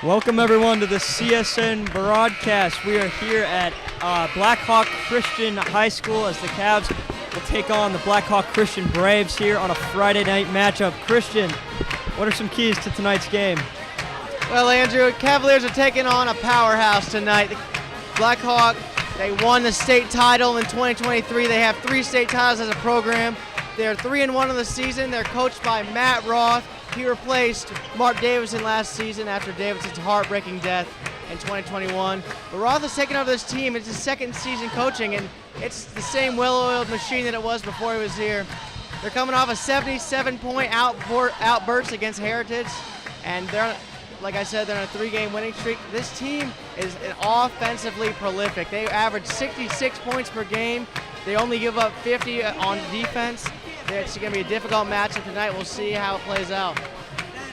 Welcome everyone to the CSN broadcast. We are here at Blackhawk Christian High School as the Cavs will take on the Blackhawk Christian Braves here on a Friday night matchup. Christian, what are some keys to tonight's game? Well, Andrew, Cavaliers are taking on a powerhouse tonight. The Blackhawk, they won the state title in 2023. They have 3 state titles as a program. They're 3-1 in the season. They're coached by Matt Roth. He replaced Mark Davidson last season after Davidson's heartbreaking death in 2021. But Roth has taken over this team. It's his second season coaching, and it's the same well-oiled machine that it was before he was here. They're coming off a 77-point outburst against Heritage, and they're, like I said, they're on a 3-game winning streak. This team is offensively prolific. They average 66 points per game. They only give up 50 on defense. It's going to be a difficult matchup tonight. We'll see how it plays out.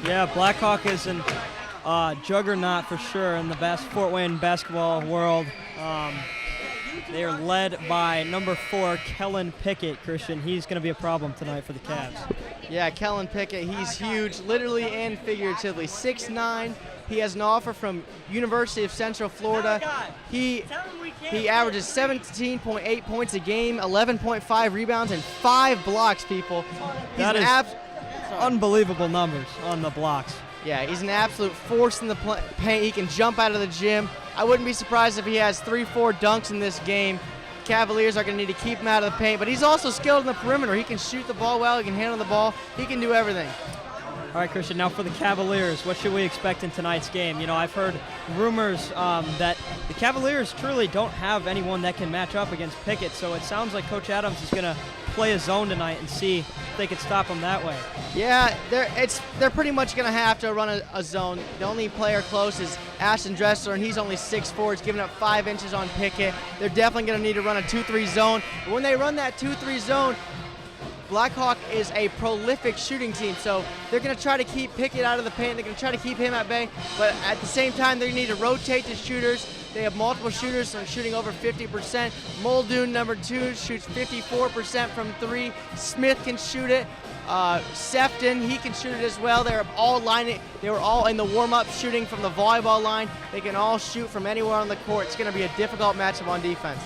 Yeah, Blackhawk is a juggernaut for sure in the Fort Wayne basketball world. They are led by number 4, Kellen Pickett. Christian, he's going to be a problem tonight for the Cavs. Yeah, Kellen Pickett, he's huge, literally and figuratively. 6'9". He has an offer from University of Central Florida. He averages 17.8 points a game, 11.5 rebounds, and 5 blocks, people. That is unbelievable numbers on the blocks. Yeah, he's an absolute force in the paint. He can jump out of the gym. I wouldn't be surprised if he has 3-4 dunks in this game. Cavaliers are going to need to keep him out of the paint, but he's also skilled in the perimeter. He can shoot the ball well. He can handle the ball. He can do everything. All right, Christian, now for the Cavaliers, what should we expect in tonight's game? You know, I've heard rumors that the Cavaliers truly don't have anyone that can match up against Pickett, so it sounds like Coach Adams is going to play a zone tonight and see if they can stop him that way. Yeah, they're pretty much going to have to run a zone. The only player close is Ashton Dressler, and he's only 6'4". He's giving up 5 inches on Pickett. They're definitely going to need to run a 2-3 zone. But when they run that 2-3 zone, Blackhawk is a prolific shooting team, so they're going to try to keep Pickett out of the paint. They're going to try to keep him at bay, but at the same time, they need to rotate the shooters. They have multiple shooters so shooting over 50%. Muldoon, number 2, shoots 54% from 3. Smith can shoot it. Sefton, he can shoot it as well. They were all in the warm-up shooting from the volleyball line. They can all shoot from anywhere on the court. It's going to be a difficult matchup on defense.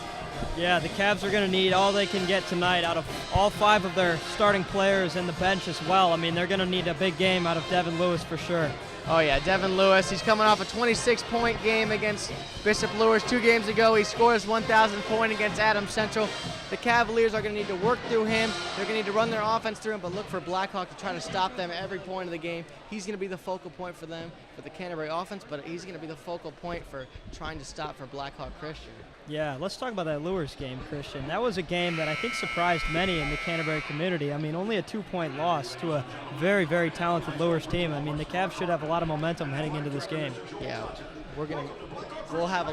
Yeah, the Cavs are going to need all they can get tonight out of all 5 of their starting players and the bench as well. I mean, they're going to need a big game out of Devin Lewis for sure. Oh, yeah, Devin Lewis. He's coming off a 26-point game against Bishop Lures 2 games ago. He scored his 1,000th point against Adams Central. The Cavaliers are going to need to work through him. They're going to need to run their offense through him, but look for Blackhawk to try to stop them at every point of the game. He's going to be the focal point for them, for the Canterbury offense, but he's going to be the focal point for trying to stop for Blackhawk Christian. Yeah, let's talk about that Lures game, Christian. That was a game that I think surprised many in the Canterbury community. I mean, only a 2-point loss to a very, very talented Lures team. I mean, the Cavs should have a lot of momentum heading into this game. Yeah, we'll have a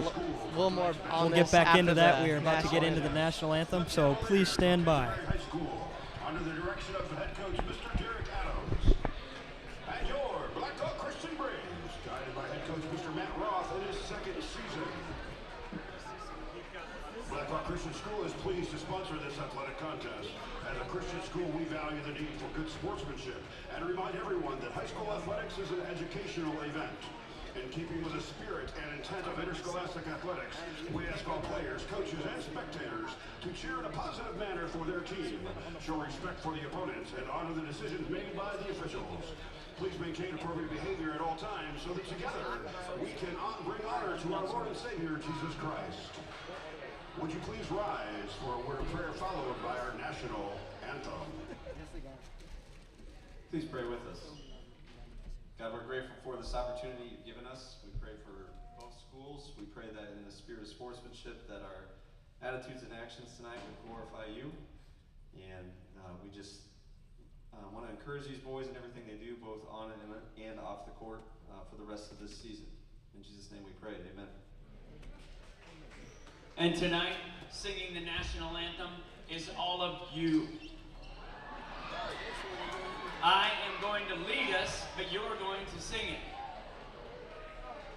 little more on We'll get back into that. We are about to get into the national anthem, so please stand by. Under the direction of head coach Mr. Derek Adams. And your Blackhawk Christian Braves, guided by head coach Mr. Matt Roth in his 2nd season. Blackhawk Christian School is pleased to sponsor this athletic contest. As a Christian school, we value the need for good sportsmanship and remind everyone that high school athletics is an educational event. In keeping with the spirit and intent of interscholastic athletics, we ask all players, coaches, and spectators to cheer in a positive manner for their team, show respect for the opponents, and honor the decisions made by the officials. Please maintain appropriate behavior at all times so that together we can bring honor to our Lord and Savior, Jesus Christ. Would you please rise for a word of prayer followed by our national anthem? Please pray with us. God, we're grateful for this opportunity you've given us. We pray for both schools. We pray that in the spirit of sportsmanship that our attitudes and actions tonight would glorify you. And we just want to encourage these boys in everything they do, both on and off the court, for the rest of this season. In Jesus' name we pray, amen. And tonight, singing the national anthem is all of you. I am going to lead us, but you're going to sing it.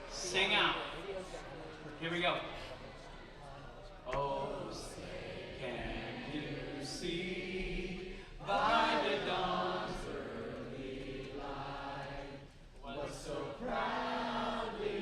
Sing out. Here we go. Oh, say, can you see by the dawn's early light what so proudly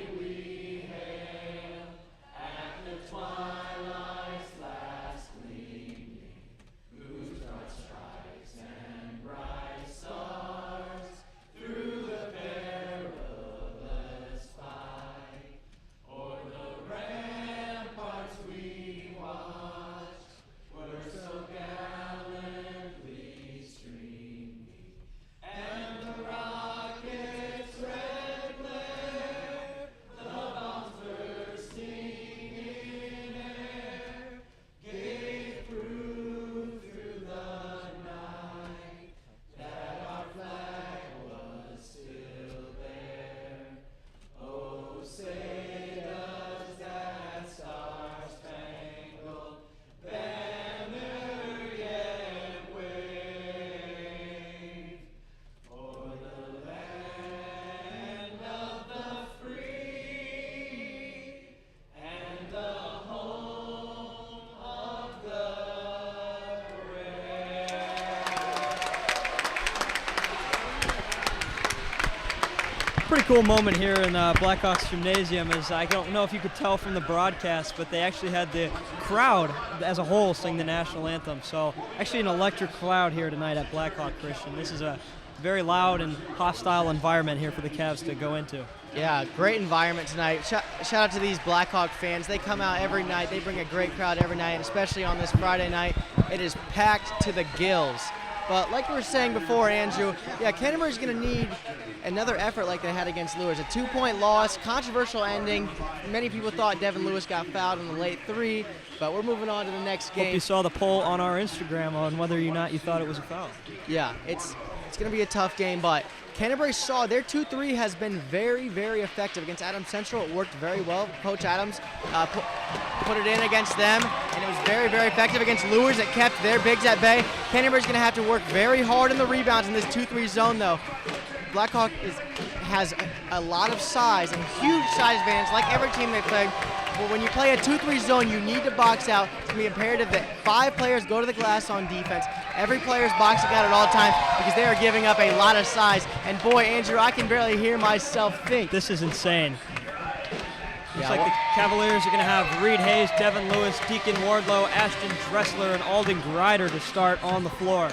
pretty cool moment here in Blackhawks Gymnasium. Is I don't know if you could tell from the broadcast, but they actually had the crowd as a whole sing the national anthem. So actually an electric crowd here tonight at Blackhawk, Christian. This is a very loud and hostile environment here for the Cavs to go into. Yeah, great environment tonight. Shout out to these Blackhawk fans. They come out every night. They bring a great crowd every night, and especially on this Friday night, it is packed to the gills. But like we were saying before, Andrew, yeah, Canterbury's going to need another effort like they had against Lewis. A 2-point loss, controversial ending. Many people thought Devin Lewis got fouled in the late 3, but we're moving on to the next game. Hope you saw the poll on our Instagram on whether or not you thought it was a foul. Yeah, it's going to be a tough game, but Canterbury saw their 2-3 has been very, very effective against Adams Central. It worked very well. Coach Adams put it in against them, and it was very, very effective against Lewis. It kept their bigs at bay. Canterbury's going to have to work very hard in the rebounds in this 2-3 zone, though. Blackhawk has a lot of size and huge size advantage, like every team they play. But when you play a 2-3 zone, you need to box out. It's going to be imperative that 5 players go to the glass on defense. Every player's boxing out at all times because they are giving up a lot of size. And boy, Andrew, I can barely hear myself think. This is insane. Looks Yeah, like the Cavaliers are going to have Reed Hayes, Devin Lewis, Deacon Wardlow, Ashton Dressler, and Alden Grider to start on the floor.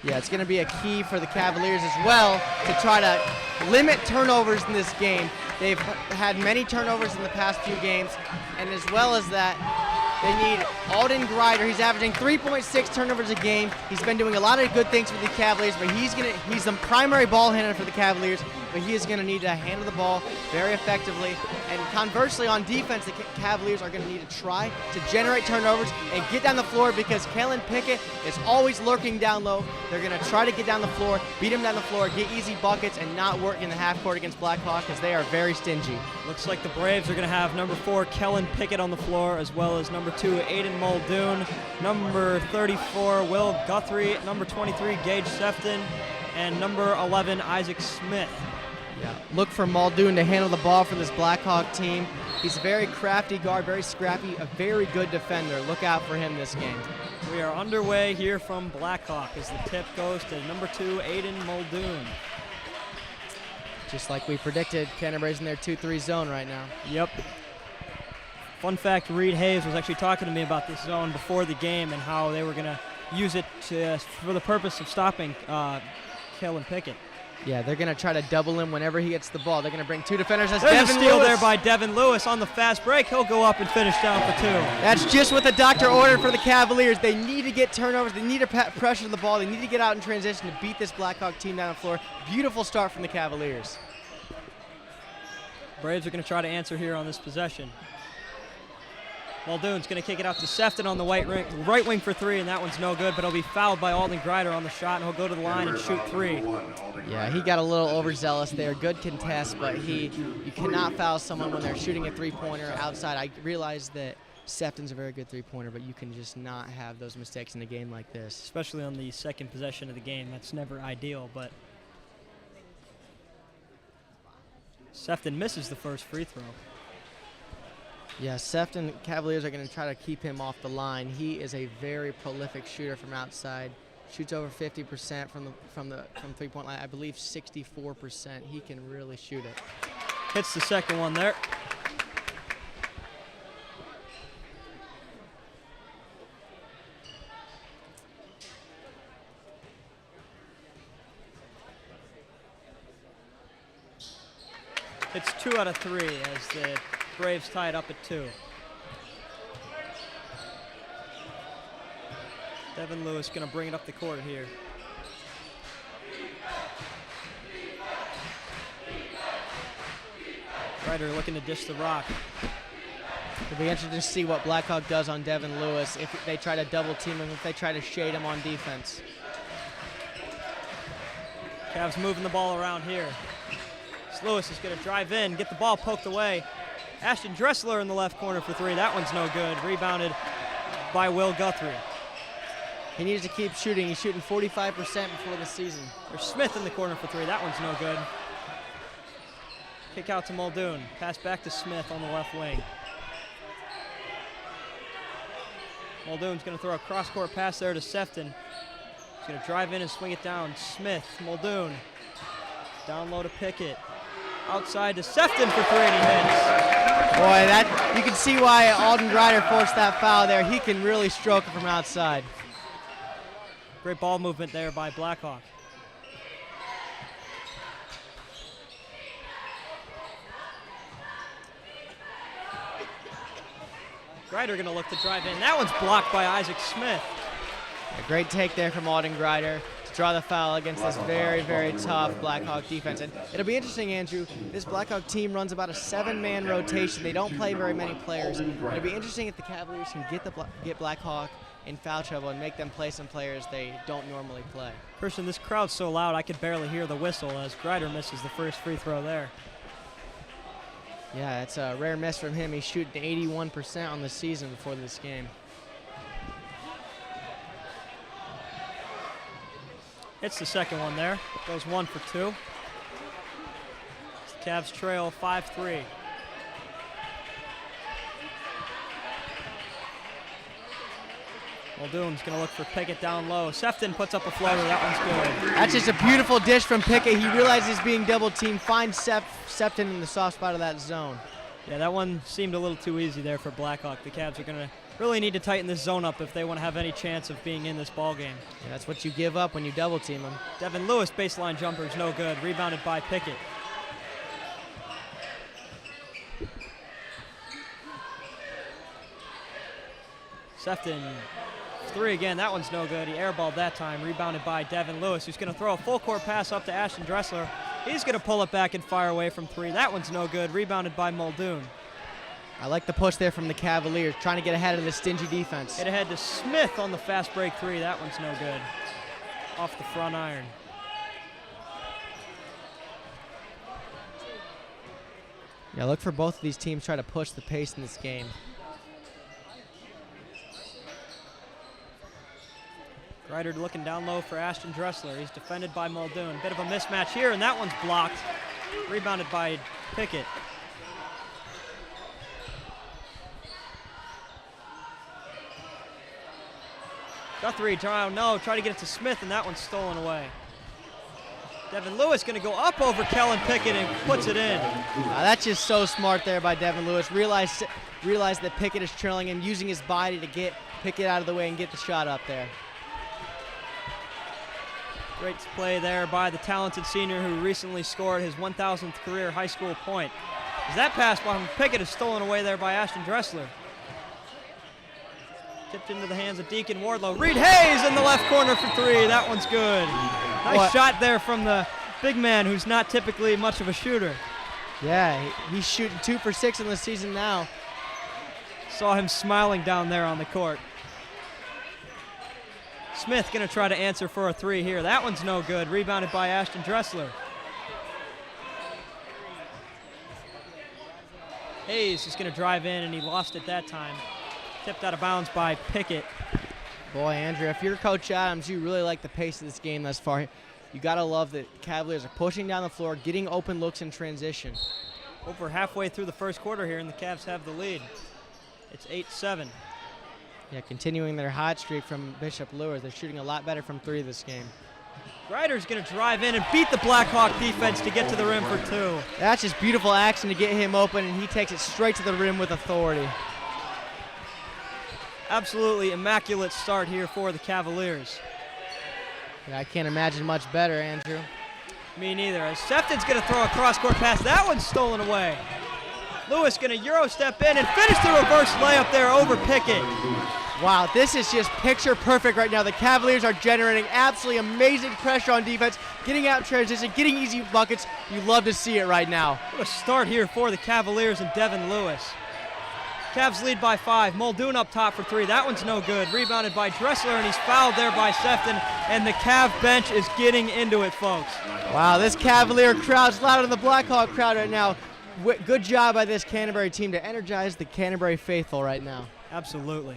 Yeah, it's going to be a key for the Cavaliers as well to try to limit turnovers in this game. They've had many turnovers in the past few games, and as well as that, they need Alden Grider. He's averaging 3.6 turnovers a game. He's been doing a lot of good things for the Cavaliers, but he's the primary ball handler for the Cavaliers, but he is going to need to handle the ball very effectively. And conversely, on defense, the Cavaliers are going to need to try to generate turnovers and get down the floor because Kellen Pickett is always lurking down low. They're going to try to get down the floor, beat him down the floor, get easy buckets, and not work in the half court against Blackhawk because they are very stingy. Looks like the Braves are going to have number 4, Kellen Pickett on the floor, as well as number 2, Aiden Muldoon, number 34, Will Guthrie, number 23, Gage Sefton, and number 11, Isaac Smith. Yeah. Look for Muldoon to handle the ball for this Blackhawk team. He's a very crafty guard, very scrappy, a very good defender. Look out for him this game. We are underway here from Blackhawk as the tip goes to number 2, Aiden Muldoon. Just like we predicted, Canterbury's in their 2-3 zone right now. Yep. Fun fact, Reed Hayes was actually talking to me about this zone before the game and how they were going to use it for the purpose of stopping Kellen Pickett. Yeah, they're going to try to double him whenever he gets the ball. They're going to bring 2 defenders. That's There's Devin a steal Lewis. there by Devin Lewis on the fast break. He'll go up and finish down for 2. That's just what the doctor ordered for the Cavaliers. They need to get turnovers. They need to pressure the ball. They need to get out in transition to beat this Blackhawk team down the floor. Beautiful start from the Cavaliers. Braves are going to try to answer here on this possession. Muldoon's going to kick it out to Sefton on the right wing for 3, and that one's no good, but he'll be fouled by Alden Grider on the shot, and he'll go to the line and shoot 3. Yeah, he got a little overzealous there. Good contest, but you cannot foul someone when they're shooting a 3-pointer outside. I realize that Sefton's a very good 3-pointer, but you can just not have those mistakes in a game like this. Especially on the second possession of the game. That's never ideal, but Sefton misses the first free throw. Yeah, Sefton, Cavaliers are going to try to keep him off the line. He is a very prolific shooter from outside. Shoots over 50% from 3-point line. I believe 64%. He can really shoot it. Hits the second one there. It's 2 out of 3 as the Braves tie it up at 2. Devin Lewis going to bring it up the court here. Ryder looking to dish the rock. It'll be interesting to see what Blackhawk does on Devin Lewis, if they try to double team him, if they try to shade him on defense. Cavs moving the ball around here. Lewis is going to drive in, get the ball poked away. Ashton Dressler in the left corner for 3. That one's no good. Rebounded by Will Guthrie. He needs to keep shooting. He's shooting 45% before the season. There's Smith in the corner for 3. That one's no good. Kick out to Muldoon. Pass back to Smith on the left wing. Muldoon's going to throw a cross-court pass there to Sefton. He's going to drive in and swing it down. Smith, Muldoon. Down low to Pickett. Outside to Sefton for 3, and he hits. Boy, that you can see why Alden Grider forced that foul there. He can really stroke it from outside. Great ball movement there by Blackhawk. Grider going to look to drive in. That one's blocked by Isaac Smith. A great take there from Alden Grider to draw the foul against this very, very tough Blackhawk defense. And it'll be interesting, Andrew. This Blackhawk team runs about a 7-man rotation. They don't play very many players. It'll be interesting if the Cavaliers can get Blackhawk in foul trouble and make them play some players they don't normally play. Christian, this crowd's so loud I could barely hear the whistle as Grider misses the first free throw there. Yeah, it's a rare miss from him. He's shooting 81% on the season before this game. Hits the second one there. Goes 1 for 2. The Cavs trail 5-3. Muldoon's going to look for Pickett down low. Sefton puts up a floater. That one's good. That's just a beautiful dish from Pickett. He realizes he's being double teamed. Finds Sefton in the soft spot of that zone. Yeah, that one seemed a little too easy there for Blackhawk. The Cavs are going to really need to tighten this zone up if they want to have any chance of being in this ball game. Yeah, that's what you give up when you double team him. Devin Lewis baseline jumper is no good. Rebounded by Pickett. Sefton, 3 again. That one's no good. He airballed that time. Rebounded by Devin Lewis, who's going to throw a full court pass up to Ashton Dressler. He's going to pull it back and fire away from 3. That one's no good. Rebounded by Muldoon. I like the push there from the Cavaliers, trying to get ahead of the stingy defense. Hit ahead to Smith on the fast break 3. That one's no good. Off the front iron. Yeah, look for both of these teams try to push the pace in this game. Grider looking down low for Ashton Dressler. He's defended by Muldoon. Bit of a mismatch here, and that one's blocked. Rebounded by Pickett. Guthrie, try to get it to Smith, and that one's stolen away. Devin Lewis going to go up over Kellen Pickett and puts it in. That's just so smart there by Devin Lewis. Realized that Pickett is trailing him, using his body to get Pickett out of the way and get the shot up there. Great play there by the talented senior who recently scored his 1,000th career high school point. As that pass by Pickett is stolen away there by Ashton Dressler. Tipped into the hands of Deacon Wardlow. Reed Hayes in the left corner for 3. That one's good. Nice shot there from the big man who's not typically much of a shooter. Yeah, he's shooting 2 for 6 in the season now. Saw him smiling down there on the court. Smith going to try to answer for a 3 here. That one's no good. Rebounded by Ashton Dressler. Hayes is going to drive in, and he lost it that time. Tipped out of bounds by Pickett. Boy, Andrew, if you're Coach Adams, you really like the pace of this game thus far. You got to love that Cavaliers are pushing down the floor, getting open looks in transition. Over halfway through the first quarter here, and the Cavs have the lead. It's 8-7. Yeah, continuing their hot streak from Bishop Lewis. They're shooting a lot better from 3 this game. Grider's going to drive in and beat the Blackhawk defense to get to the rim for 2. That's just beautiful action to get him open, and he takes it straight to the rim with authority. Absolutely immaculate start here for the Cavaliers. Yeah, I can't imagine much better, Andrew. Me neither. As Sefton's going to throw a cross-court pass. That one's stolen away. Lewis going to Euro step in and finish the reverse layup there over Pickett. Wow, this is just picture perfect right now. The Cavaliers are generating absolutely amazing pressure on defense, getting out in transition, getting easy buckets. You love to see it right now. What a start here for the Cavaliers and Devin Lewis. Cavs lead by 5. Muldoon up top for 3. That one's no good. Rebounded by Dressler, and he's fouled there by Sefton, and the Cav bench is getting into it, folks. Wow, this Cavalier crowd's louder than the Blackhawk crowd right now. Good job by this Canterbury team to energize the Canterbury faithful right now. Absolutely.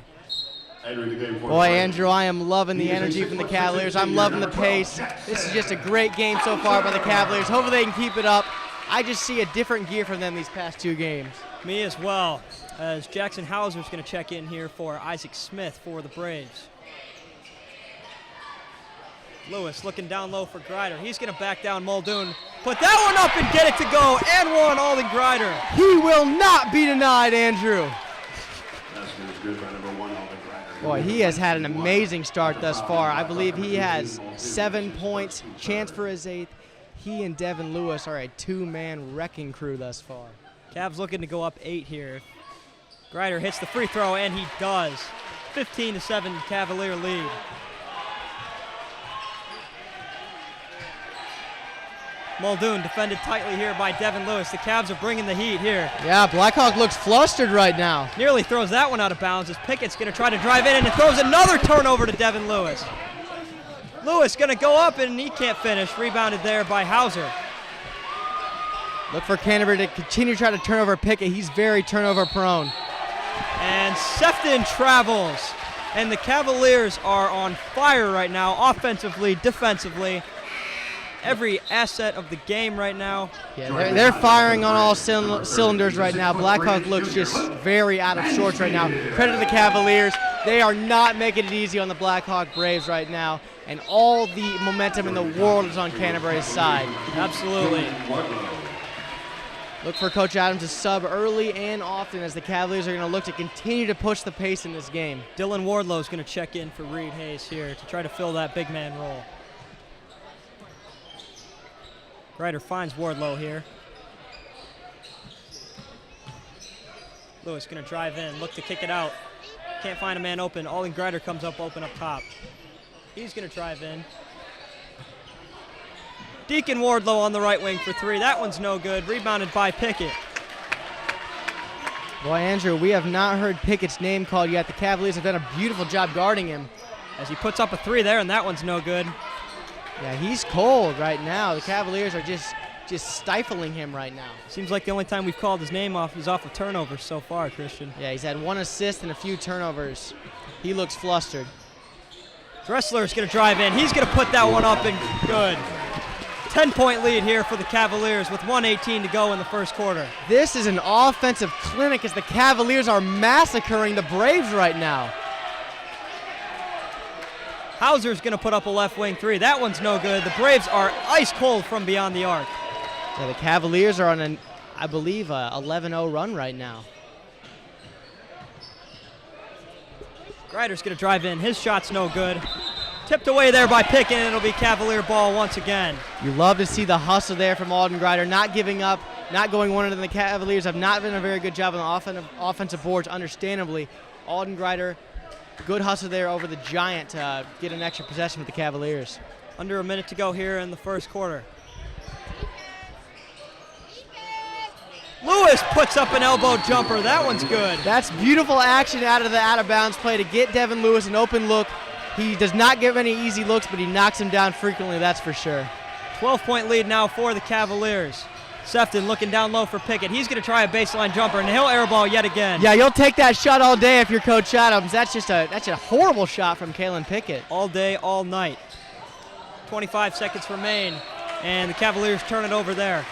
Boy, Andrew, I am loving the energy from the Cavaliers. I'm loving the pace. This is just a great game so far by the Cavaliers. Hopefully they can keep it up. I just see a different gear from them these past 2 games. Me as well, as Jackson Hauser's going to check in here for Isaac Smith for the Braves. Lewis looking down low for Grider. He's going to back down Muldoon. Put that one up and get it to go. And one, Alden Grider. He will not be denied, Andrew. That's good by number 1, Alden Grider. Boy, he has had an amazing start thus far. I believe he has 7 points, chance for his 8th. He and Devin Lewis are a 2-man wrecking crew thus far. Cavs looking to go up 8 here. Grider hits the free throw, and he does. 15-7 Cavalier lead. Muldoon defended tightly here by Devin Lewis. The Cavs are bringing the heat here. Yeah, Blackhawk looks flustered right now. Nearly throws that one out of bounds as Pickett's going to try to drive in, and it throws another turnover to Devin Lewis. Lewis going to go up, and he can't finish. Rebounded there by Hauser. Look for Canterbury to continue to try to turn over Pickett. He's very turnover prone. And Sefton travels. And the Cavaliers are on fire right now, offensively, defensively. Every asset of the game right now. Yeah, they're firing on all cylinders right now. Blackhawk looks just very out of sorts right now. Credit to the Cavaliers. They are not making it easy on the Blackhawk Braves right now. And all the momentum in the world is on Canterbury's side. Absolutely. Look for Coach Adams to sub early and often as the Cavaliers are going to look to continue to push the pace in this game. Dylan Wardlow is going to check in for Reed Hayes here to try to fill that big man role. Grider finds Wardlow here. Lewis going to drive in, look to kick it out. Can't find a man open. Alden Grider comes up open up top. He's going to drive in. Deacon Wardlow on the right wing for 3. That one's no good. Rebounded by Pickett. Boy, Andrew, we have not heard Pickett's name called yet. The Cavaliers have done a beautiful job guarding him. As he puts up a 3 there, and that one's no good. Yeah, he's cold right now. The Cavaliers are just stifling him right now. Seems like the only time we've called his name off is off of turnovers so far, Christian. Yeah, he's had 1 assist and a few turnovers. He looks flustered. Dressler's going to drive in. He's going to put that one up and good. 10-point lead here for the Cavaliers with 1:18 to go in the first quarter. This is an offensive clinic as the Cavaliers are massacring the Braves right now. Hauser's going to put up a left wing 3. That one's no good. The Braves are ice cold from beyond the arc. Yeah, the Cavaliers are on an, I believe, a 11-0 run right now. Grider's going to drive in. His shot's no good. Tipped away there by Pickett, and it'll be Cavalier ball once again. You love to see the hustle there from Alden Grider, not giving up, not going one into the Cavaliers have not done a very good job on the offensive boards, understandably. Alden Grider, good hustle there over the Giant to get an extra possession with the Cavaliers. Under a minute to go here in the first quarter. Lewis puts up an elbow jumper. That one's good. That's beautiful action out of the out-of-bounds play to get Devin Lewis an open look. He does not give any easy looks, but he knocks him down frequently, that's for sure. 12-point lead now for the Cavaliers. Sefton looking down low for Pickett. He's going to try a baseline jumper, and he'll airball yet again. Yeah, you'll take that shot all day if you're Coach Adams. That's a horrible shot from Kalen Pickett. All day, all night. 25 seconds remain, and the Cavaliers turn it over there.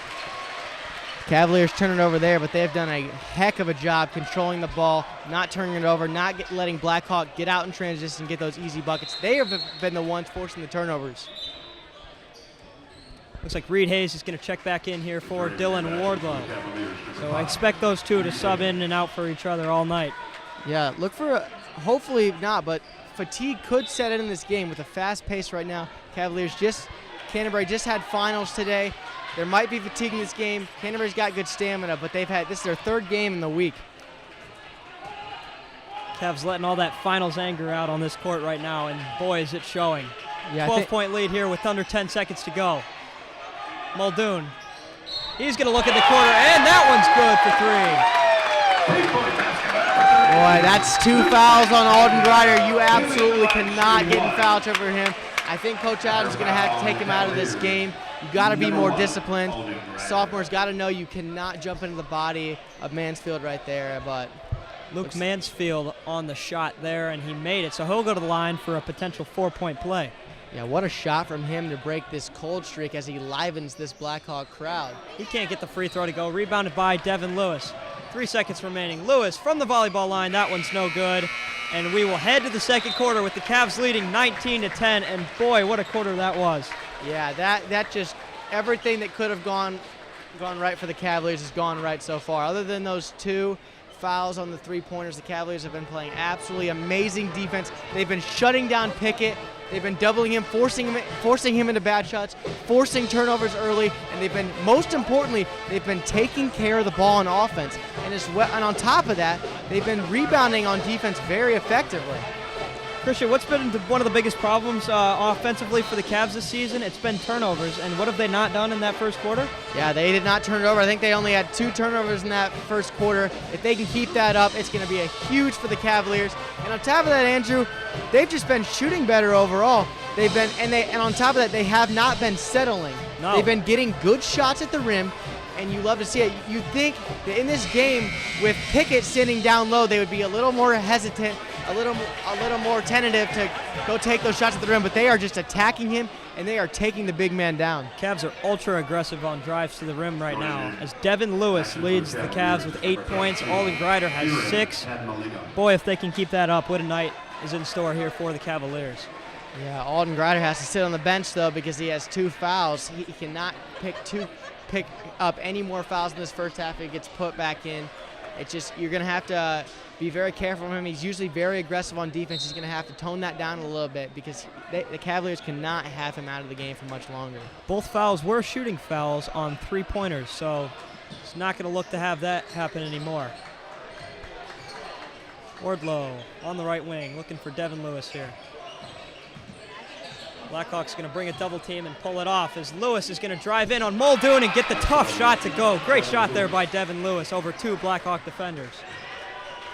Cavaliers turn it over there, but they've done a heck of a job controlling the ball, not turning it over, not letting Blackhawk get out in transition and get those easy buckets. They have been the ones forcing the turnovers. Looks like Reed Hayes is going to check back in here for Dylan Wardlow. So I expect those two to sub in and out for each other all night. Yeah, look for, hopefully not, but fatigue could set in this game with a fast pace right now. Canterbury just had finals today. There might be fatigue in this game. Canterbury's got good stamina, but this is their 3rd game in the week. Cavs letting all that finals anger out on this court right now, and boy, is it showing. Yeah, 12-point lead here with under 10 seconds to go. Muldoon. He's going to look at the corner, and that one's good for 3. Boy, that's 2 fouls on Alden Grider. You absolutely cannot get in foul trouble for him. I think Coach Adams is going to have to take him out of this game. You got to be more disciplined. Sophomores got to know you cannot jump into the body of Mansfield right there. But Luke Mansfield on the shot there, and he made it. So he'll go to the line for a potential 4-point play. Yeah, what a shot from him to break this cold streak as he livens this Blackhawk crowd. He can't get the free throw to go. Rebounded by Devin Lewis. 3 seconds remaining. Lewis from the volleyball line. That one's no good. And we will head to the second quarter with the Cavs leading 19-10. And boy, what a quarter that was. Yeah, that just everything that could have gone right for the Cavaliers has gone right so far. Other than those 2 fouls on the three-pointers, the Cavaliers have been playing absolutely amazing defense. They've been shutting down Pickett. They've been doubling him, forcing him into bad shots, forcing turnovers early, and they've been, most importantly, they've been taking care of the ball on offense. And on top of that, they've been rebounding on defense very effectively. Christian, what's been one of the biggest problems offensively for the Cavs this season? It's been turnovers, and what have they not done in that first quarter? Yeah, they did not turn it over. I think they only had 2 turnovers in that first quarter. If they can keep that up, it's going to be a huge for the Cavaliers. And on top of that, Andrew, they've just been shooting better overall. They've been, and on top of that, they have not been settling. No. They've been getting good shots at the rim, and you love to see it. You think that in this game, with Pickett sitting down low, they would be a little more hesitant, a little more tentative to go take those shots at the rim, but they are just attacking him, and they are taking the big man down. Cavs are ultra aggressive on drives to the rim right now, as Devin Lewis leads the Cavs with 8 points. Ollie Grider has 6. Boy, if they can keep that up, what a night is in store here for the Cavaliers. Yeah, Alden Grider has to sit on the bench, though, because he has 2 fouls. He cannot pick up any more fouls in this first half if he gets put back in. It's just, you're going to have to be very careful of him. He's usually very aggressive on defense. He's going to have to tone that down a little bit because the Cavaliers cannot have him out of the game for much longer. Both fouls were shooting fouls on three-pointers, so it's not going to look to have that happen anymore. Wardlow on the right wing, looking for Devin Lewis here. Blackhawks going to bring a double team and pull it off as Lewis is going to drive in on Muldoon and get the tough shot to go. Great shot there by Devin Lewis over 2 Blackhawk defenders.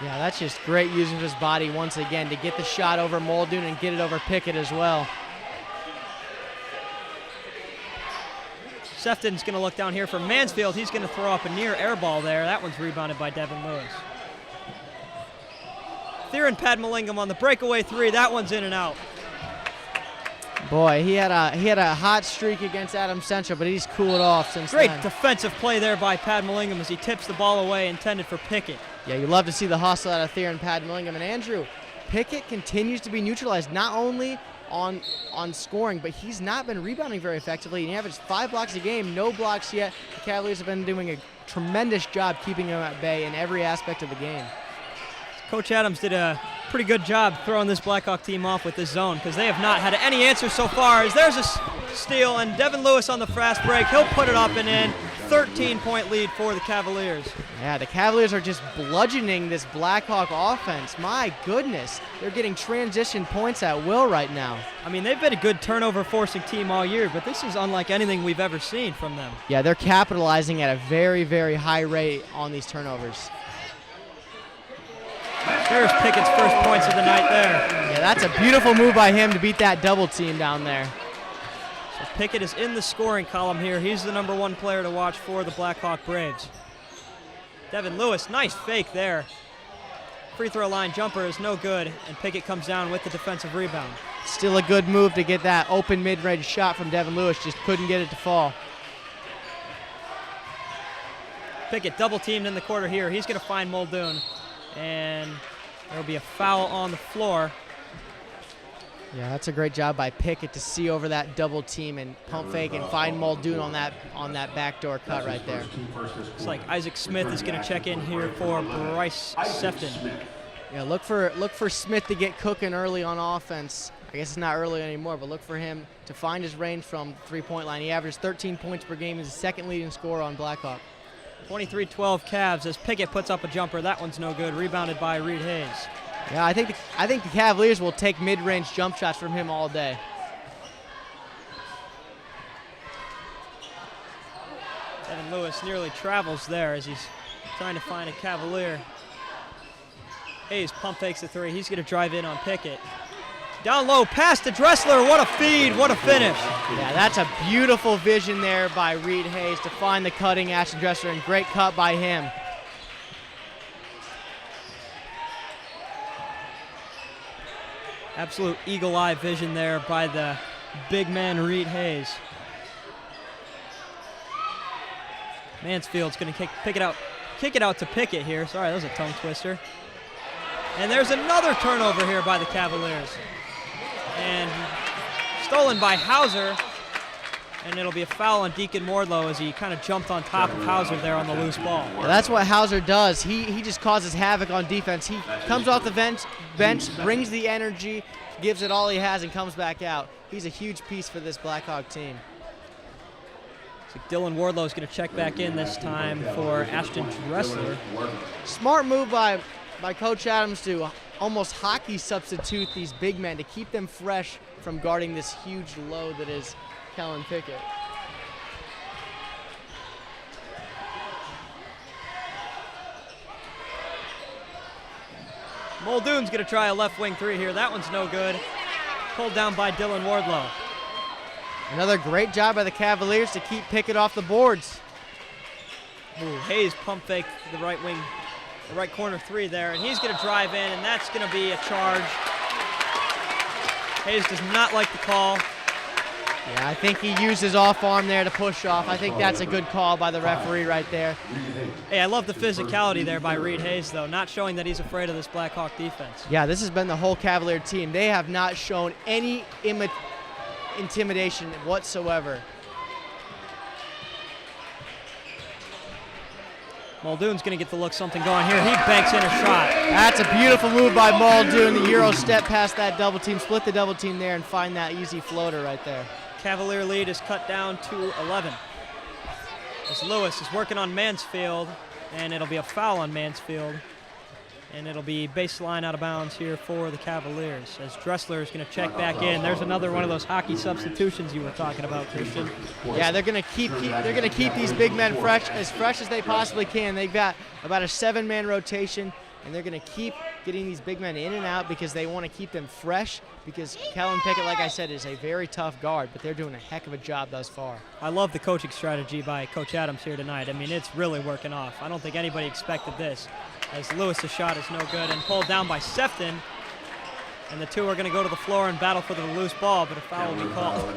Yeah, that's just great using his body once again to get the shot over Muldoon and get it over Pickett as well. Sefton's going to look down here for Mansfield. He's going to throw up a near air ball there. That one's rebounded by Devin Lewis. Theron Padmalingam on the breakaway 3. That one's in and out. Boy, he had a hot streak against Adams Central, but he's cooled off since Great then. defensive play there by Padmalingam as he tips the ball away, intended for Pickett. Yeah, you love to see the hustle out of Theron Padmalingam. And Andrew, Pickett continues to be neutralized, not only on scoring, but he's not been rebounding very effectively. He averaged 5 blocks a game, no blocks yet. The Cavaliers have been doing a tremendous job keeping him at bay in every aspect of the game. Coach Adams did a pretty good job throwing this Blackhawk team off with this zone because they have not had any answers so far. As there's a steal, and Devin Lewis on the fast break. He'll put it up and in. 13-point lead for the Cavaliers. Yeah, the Cavaliers are just bludgeoning this Blackhawk offense. My goodness, they're getting transition points at will right now. I mean, they've been a good turnover-forcing team all year, but this is unlike anything we've ever seen from them. Yeah, they're capitalizing at a very, very high rate on these turnovers. There's Pickett's first points of the night there. Yeah, that's a beautiful move by him to beat that double team down there. So Pickett is in the scoring column here. He's the #1 player to watch for the Blackhawk Braves. Devin Lewis, nice fake there. Free throw line jumper is no good, and Pickett comes down with the defensive rebound. Still a good move to get that open mid-range shot from Devin Lewis, just couldn't get it to fall. Pickett double teamed in the quarter here. He's going to find Muldoon, and there'll be a foul on the floor. Yeah, that's a great job by Pickett to see over that double team and pump fake and find Muldoon on that backdoor cut right there. Looks like Isaac Smith is going to check in here for Bryce Sefton. Yeah, look for Smith to get cooking early on offense. I guess it's not early anymore, but look for him to find his range from three-point line. He averaged 13 points per game. He's the second leading scorer on Blackhawk. 23-12 Cavs as Pickett puts up a jumper. That one's no good. Rebounded by Reed Hayes. Yeah, I think the Cavaliers will take mid-range jump shots from him all day. Devin Lewis nearly travels there as he's trying to find a Cavalier. Hayes pump fakes the 3. He's going to drive in on Pickett. Down low, pass to Dressler. What a feed, what a finish. Yeah, that's a beautiful vision there by Reed Hayes to find the cutting Ashton Dressler, and great cut by him. Absolute eagle-eye vision there by the big man Reed Hayes. Mansfield's going to kick it out to Pickett here. Sorry, that was a tongue twister. And there's another turnover here by the Cavaliers. And stolen by Hauser. And it'll be a foul on Deacon Wardlow as he kind of jumped on top of Hauser there on the loose ball. Yeah, that's what Hauser does. He just causes havoc on defense. He comes off the bench, brings the energy, gives it all he has, and comes back out. He's a huge piece for this Blackhawk team. So Dylan Wardlow is going to check back in this time for Ashton Dressler. Smart move by Coach Adams to almost hockey substitute these big men to keep them fresh from guarding this huge load that is Kellen Pickett. Muldoon's going to try a left wing three here. That one's no good. Pulled down by Dylan Wardlow. Another great job by the Cavaliers to keep Pickett off the boards. Ooh, Hayes pump fake the right wing, the right corner three there, and he's going to drive in, and that's going to be a charge. Hayes does not like the call. Yeah, I think he used his off arm there to push off. I think that's a good call by the referee right there. Hey, I love the physicality there by Reed Hayes, though, not showing that he's afraid of this Blackhawk defense. Yeah, this has been the whole Cavalier team. They have not shown any intimidation whatsoever. Muldoon's going to get the look something going here. He banks in a shot. That's a beautiful move by Muldoon. The Euro step past that double team, split the double team there, and find that easy floater right there. Cavalier lead is cut down to 11. As Lewis is working on Mansfield, and it'll be a foul on Mansfield. And it'll be baseline out of bounds here for the Cavaliers as Dressler is going to check back in. There's another one of those hockey substitutions you were talking about, Christian. Yeah, they're going to keep these big men fresh as they possibly can. They've got about a 7-man rotation, and they're going to keep getting these big men in and out because they want to keep them fresh because Kellen Pickett, like I said, is a very tough guard, but they're doing a heck of a job thus far. I love the coaching strategy by Coach Adams here tonight. I mean, it's really working off. I don't think anybody expected this. As Lewis's shot is no good and pulled down by Sefton. And the two are going to go to the floor and battle for the loose ball, but a foul will be called.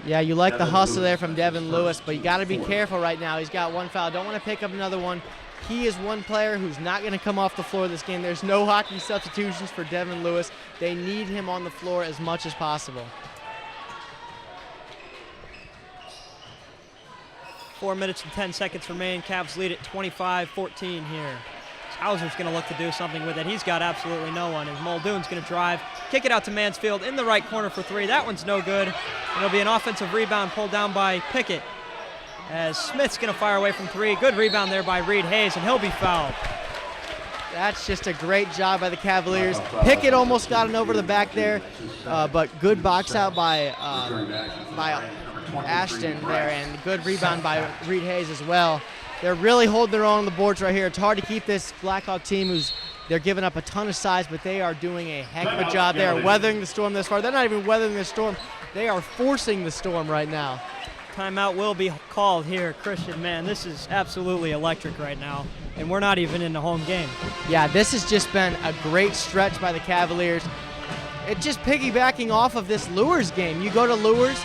Yeah, you like the hustle there from Devin Lewis, but you got to be careful right now. He's got one foul. Don't want to pick up another one. He is one player who's not going to come off the floor this game. There's no hockey substitutions for Devin Lewis. They need him on the floor as much as possible. 4 minutes and 10 seconds remain. Cavs lead at 25-14 here. Hauser's going to look to do something with it. He's got absolutely no one. As Muldoon's going to drive, kick it out to Mansfield in the right corner for three. That one's no good. It'll be an offensive rebound pulled down by Pickett. As Smith's going to fire away from three. Good rebound there by Reed Hayes, and he'll be fouled. That's just a great job by the Cavaliers. Pickett almost got it over the back there, but good box out by Ashton there, and good rebound by Reed Hayes as well. They're really holding their own on the boards right here. It's hard to keep this Blackhawk team they're giving up a ton of size, but they are doing a heck of a job. They are weathering the storm this far. They're not even weathering the storm. They are forcing the storm right now. Timeout will be called here. Christian, man, this is absolutely electric right now, and we're not even in the home game. Yeah, this has just been a great stretch by the Cavaliers. It's just piggybacking off of this Lures game. You go to Lures,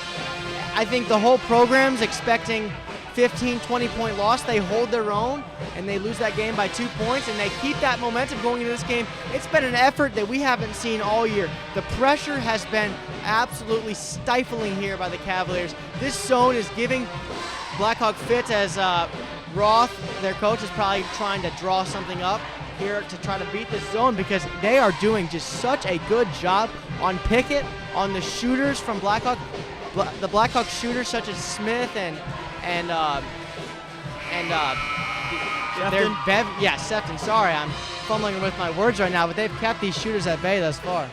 I think the whole program's expecting 15, 20-point loss. They hold their own, and they lose that game by 2 points, and they keep that momentum going into this game. It's been an effort that we haven't seen all year. The pressure has been absolutely stifling here by the Cavaliers. This zone is giving Blackhawk fits as Roth, their coach, is probably trying to draw something up here to try to beat this zone because they are doing just such a good job on Pickett, on the shooters from Blackhawk. The Blackhawk shooters such as Smith and Sefton. Sorry, I'm fumbling with my words right now, but they've kept these shooters at bay thus far.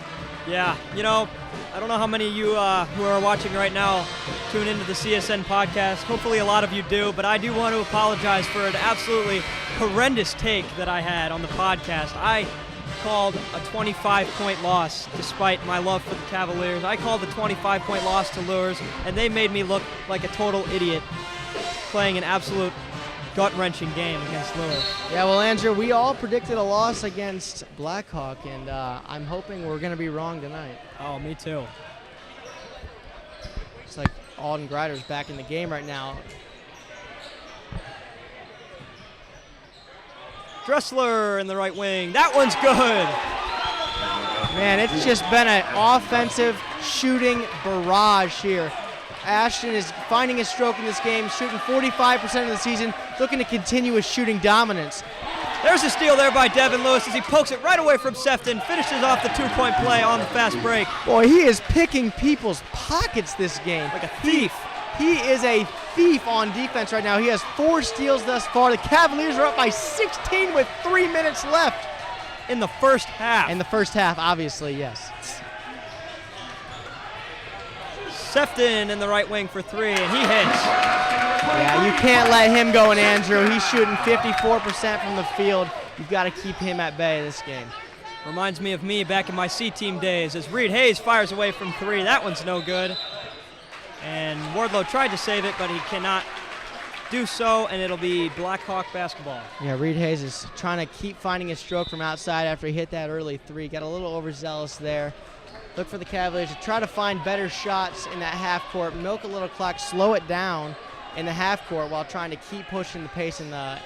Yeah, you know, I don't know how many of you who are watching right now tune into the CSN podcast. Hopefully a lot of you do, but I do want to apologize for an absolutely horrendous take that I had on the podcast. I called a 25-point loss despite my love for the Cavaliers. I called a 25-point loss to Lures, and they made me look like a total idiot playing an absolute gut-wrenching game against Lewis. Yeah, well, Andrew, we all predicted a loss against Blackhawk, and I'm hoping we're going to be wrong tonight. Oh, me too. It's like Alden Grider's back in the game right now. Dressler in the right wing. That one's good. Man, it's just been an offensive shooting barrage here. Ashton is finding his stroke in this game, shooting 45% of the season, looking to continue his shooting dominance. There's a steal there by Devin Lewis as he pokes it right away from Sefton, finishes off the 2-point play on the fast break. Boy, he is picking people's pockets this game. Like a thief. He is a thief on defense right now. He has 4 steals thus far. The Cavaliers are up by 16 with 3 minutes left. In the first half. In the first half, obviously, yes. Sefton in the right wing for 3, and he hits. Yeah, you can't let him go in, Andrew. He's shooting 54% from the field. You've got to keep him at bay this game. Reminds me of me back in my C-team days as Reed Hayes fires away from 3. That one's no good. And Wardlow tried to save it, but he cannot do so, and it'll be Blackhawk basketball. Yeah, Reed Hayes is trying to keep finding his stroke from outside after he hit that early 3. Got a little overzealous there. Look for the Cavaliers to try to find better shots in that half court, milk a little clock, slow it down in the half court while trying to keep pushing the pace in the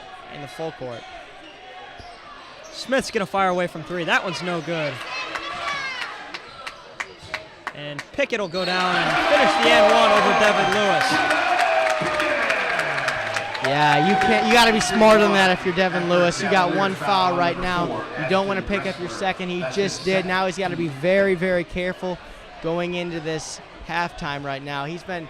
full court. Smith's going to fire away from 3. That one's no good. And Pickett will go down and finish the and one over Devin Lewis. Yeah, you got to be smarter than that if you're Devin Lewis. You got 1 foul right now. You don't want to pick up your second. He just did. Now he's got to be very, very careful going into this halftime right now. He's been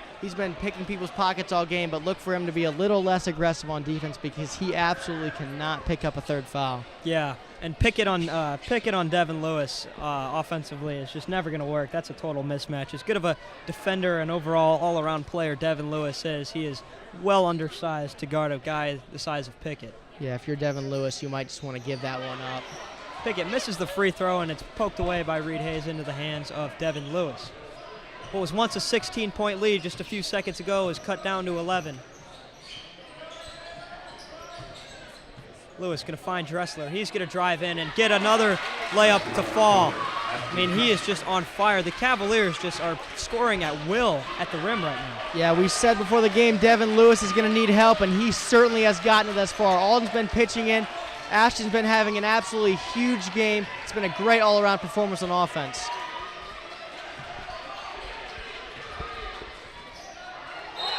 picking people's pockets all game, but look for him to be a little less aggressive on defense because he absolutely cannot pick up a 3rd foul. Yeah, and Pickett on Devin Lewis offensively is just never going to work. That's a total mismatch. As good of a defender and overall all-around player Devin Lewis is, he is well undersized to guard a guy the size of Pickett. Yeah, if you're Devin Lewis, you might just want to give that one up. Pickett misses the free throw, and it's poked away by Reed Hayes into the hands of Devin Lewis. What was once a 16-point lead just a few seconds ago is cut down to 11. Lewis going to find Dressler. He's going to drive in and get another layup to fall. I mean, he is just on fire. The Cavaliers just are scoring at will at the rim right now. Yeah, we said before the game Devin Lewis is going to need help, and he certainly has gotten it thus far. Alden's been pitching in. Ashton's been having an absolutely huge game. It's been a great all-around performance on offense.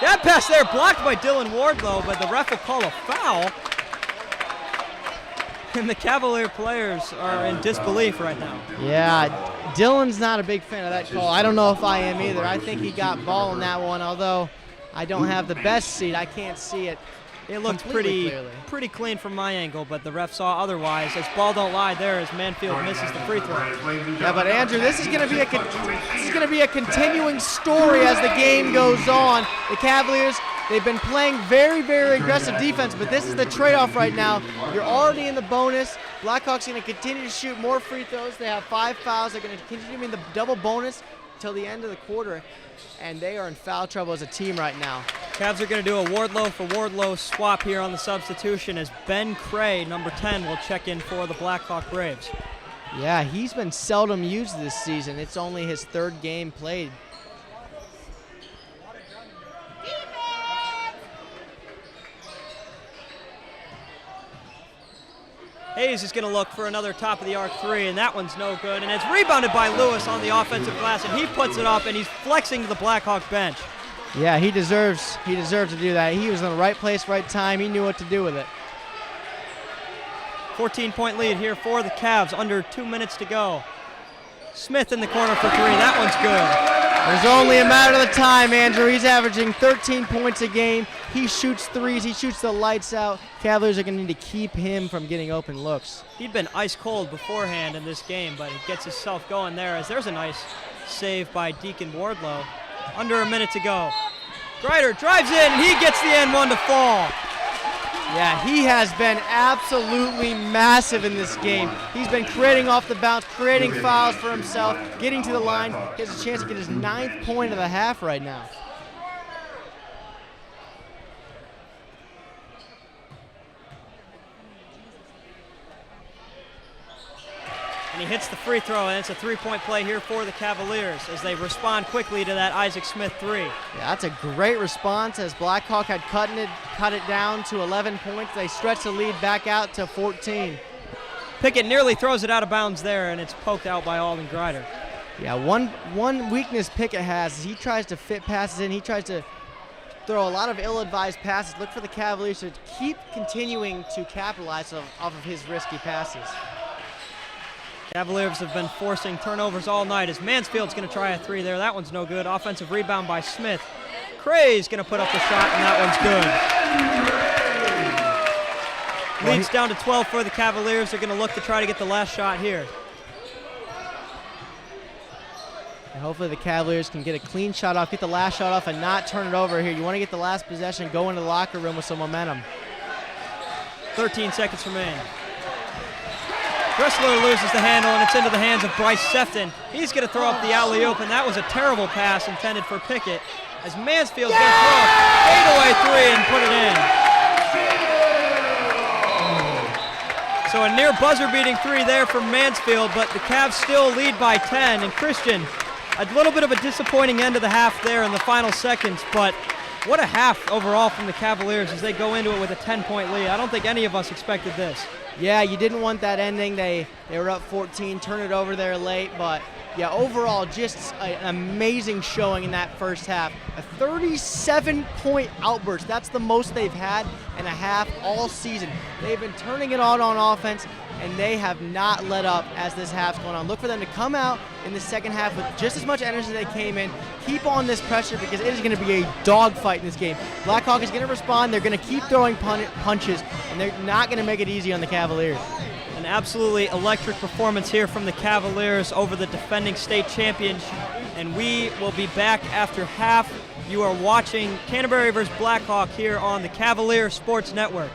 That pass there blocked by Dylan Wardlow, but the ref will call a foul. And the Cavalier players are in disbelief right now. Yeah, Dylan's not a big fan of that call. I don't know if I am either. I think he got ball in that one, although I don't have the best seat. I can't see it. It looked pretty clean from my angle, but the ref saw otherwise. As ball don't lie there as Manfield misses the free throw. Yeah, but Andrew, this is going to be a continuing story as the game goes on. The Cavaliers, they've been playing very, very aggressive defense, but this is the trade-off right now. You're already in the bonus. Blackhawks going to continue to shoot more free throws. They have 5 fouls. They're going to continue in the double bonus until the end of the quarter, and they are in foul trouble as a team right now. Cavs are going to do a Wardlow for Wardlow swap here on the substitution as Ben Cray, number 10, will check in for the Blackhawk Braves. Yeah, he's been seldom used this season. It's only his 3rd game played. Hayes is going to look for another top-of-the-arc 3, and that one's no good. And it's rebounded by Lewis on the offensive glass, and he puts it up, and he's flexing to the Blackhawk bench. Yeah, he deserves to do that. He was in the right place, right time. He knew what to do with it. 14-point lead here for the Cavs, under 2 minutes to go. Smith in the corner for 3. That one's good. There's only a matter of the time, Andrew. He's averaging 13 points a game. He shoots threes. He shoots the lights out. Cavaliers are going to need to keep him from getting open looks. He'd been ice cold beforehand in this game, but he gets himself going there as there's a nice save by Deacon Wardlow. Under a minute to go. Grider drives in, and he gets the and one to fall. Yeah, he has been absolutely massive in this game. He's been creating off the bounce, creating fouls for himself, getting to the line. He has a chance to get his 9th point of the half right now. And he hits the free throw, and it's a 3-point play here for the Cavaliers as they respond quickly to that Isaac Smith 3. Yeah, that's a great response as Blackhawk had cut it down to 11 points. They stretch the lead back out to 14. Pickett nearly throws it out of bounds there, and it's poked out by Alden Grider. Yeah, one weakness Pickett has is he tries to fit passes in. He tries to throw a lot of ill-advised passes. Look for the Cavaliers to keep continuing to capitalize off of his risky passes. Cavaliers have been forcing turnovers all night as Mansfield's going to try a three there. That one's no good. Offensive rebound by Smith. Cray's going to put up the shot, and that one's good. Leads down to 12 for the Cavaliers. They're going to look to try to get the last shot here. And hopefully the Cavaliers can get a clean shot off, get the last shot off, and not turn it over here. You want to get the last possession, go into the locker room with some momentum. 13 seconds remain. Dressler loses the handle, and it's into the hands of Bryce Sefton. He's going to throw up the alley-oop, and that was a terrible pass intended for Pickett, as Mansfield's going to throw a fadeaway three and put it in. So a near buzzer-beating three there from Mansfield, but the Cavs still lead by 10. And Christian, a little bit of a disappointing end of the half there in the final seconds, but what a half overall from the Cavaliers as they go into it with a 10-point lead. I don't think any of us expected this. Yeah, you didn't want that ending. They were up 14, turn it over there late, but yeah, overall just an amazing showing in that first half. A 37-point outburst. That's the most they've had in a half all season. They've been turning it on offense, and they have not let up as this half's going on. Look for them to come out in the second half with just as much energy as they came in. Keep on this pressure because it is going to be a dogfight in this game. Blackhawk is going to respond. They're going to keep throwing punches, and they're not going to make it easy on the Cavaliers. An absolutely electric performance here from the Cavaliers over the defending state champions, and we will be back after half. You are watching Canterbury versus Blackhawk here on the Cavalier Sports Network.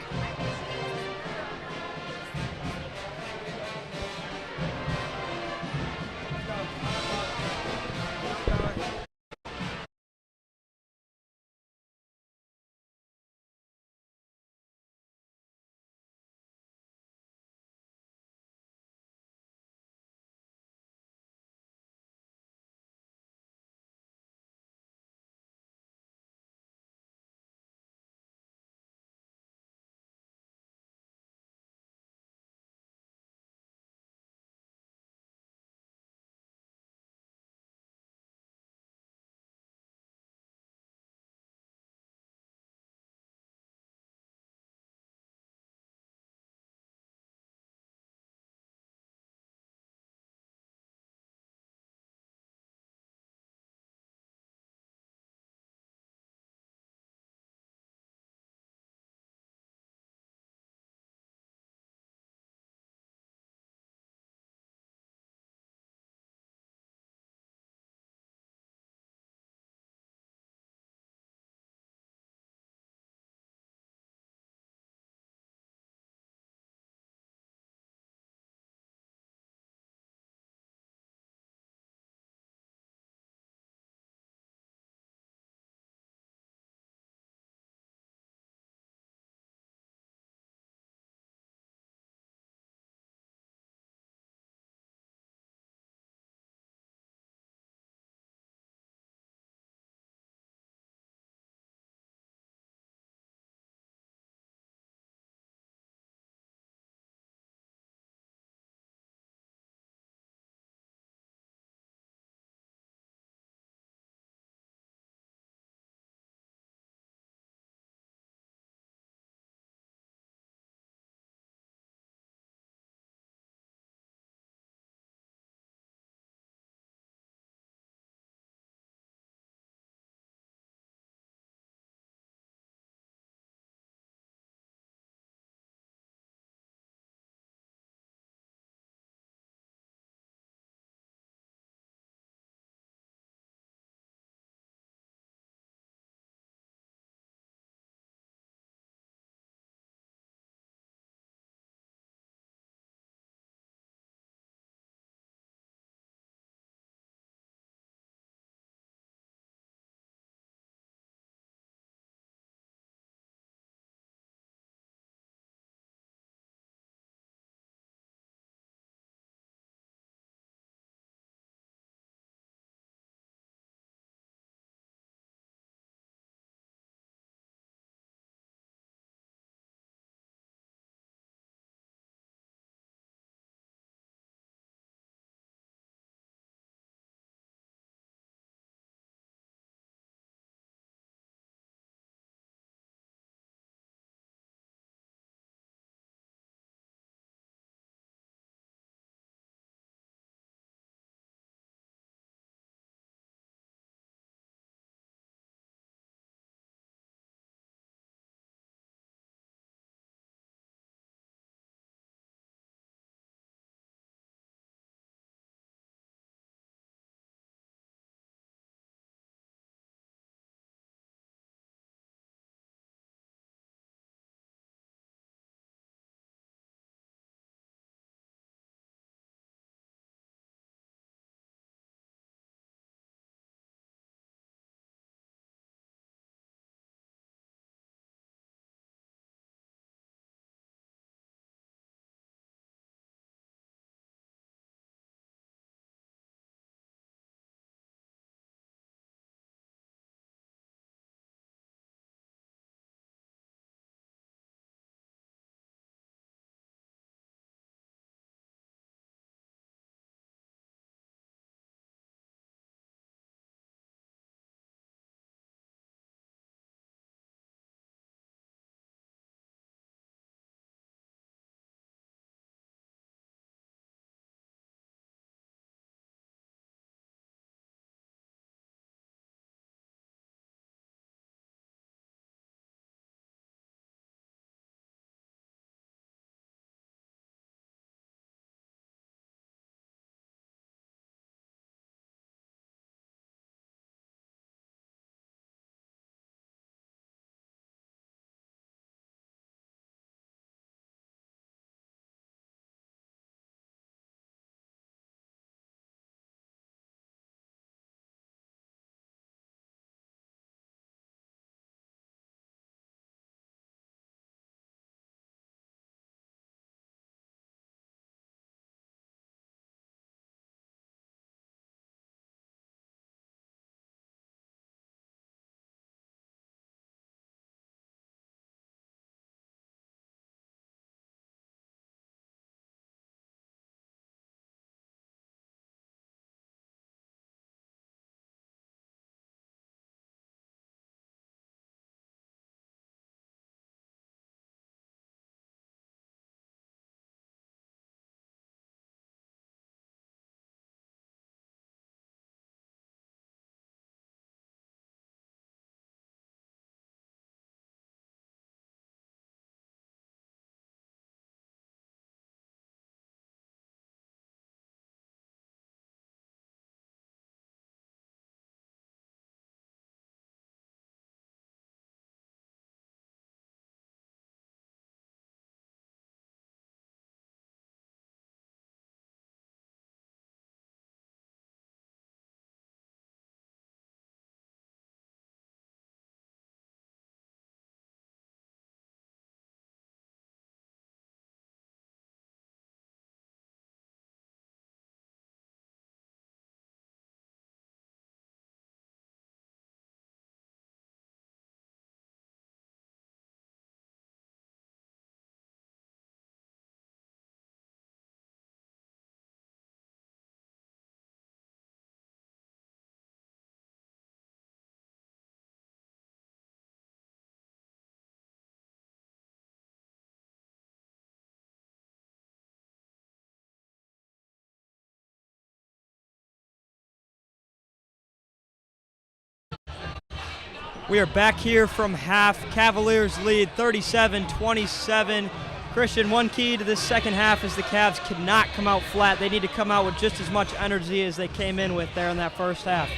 We are back here from half. Cavaliers lead 37-27. Christian, one key to this second half is the Cavs cannot come out flat. They need to come out with just as much energy as they came in with there in that first half.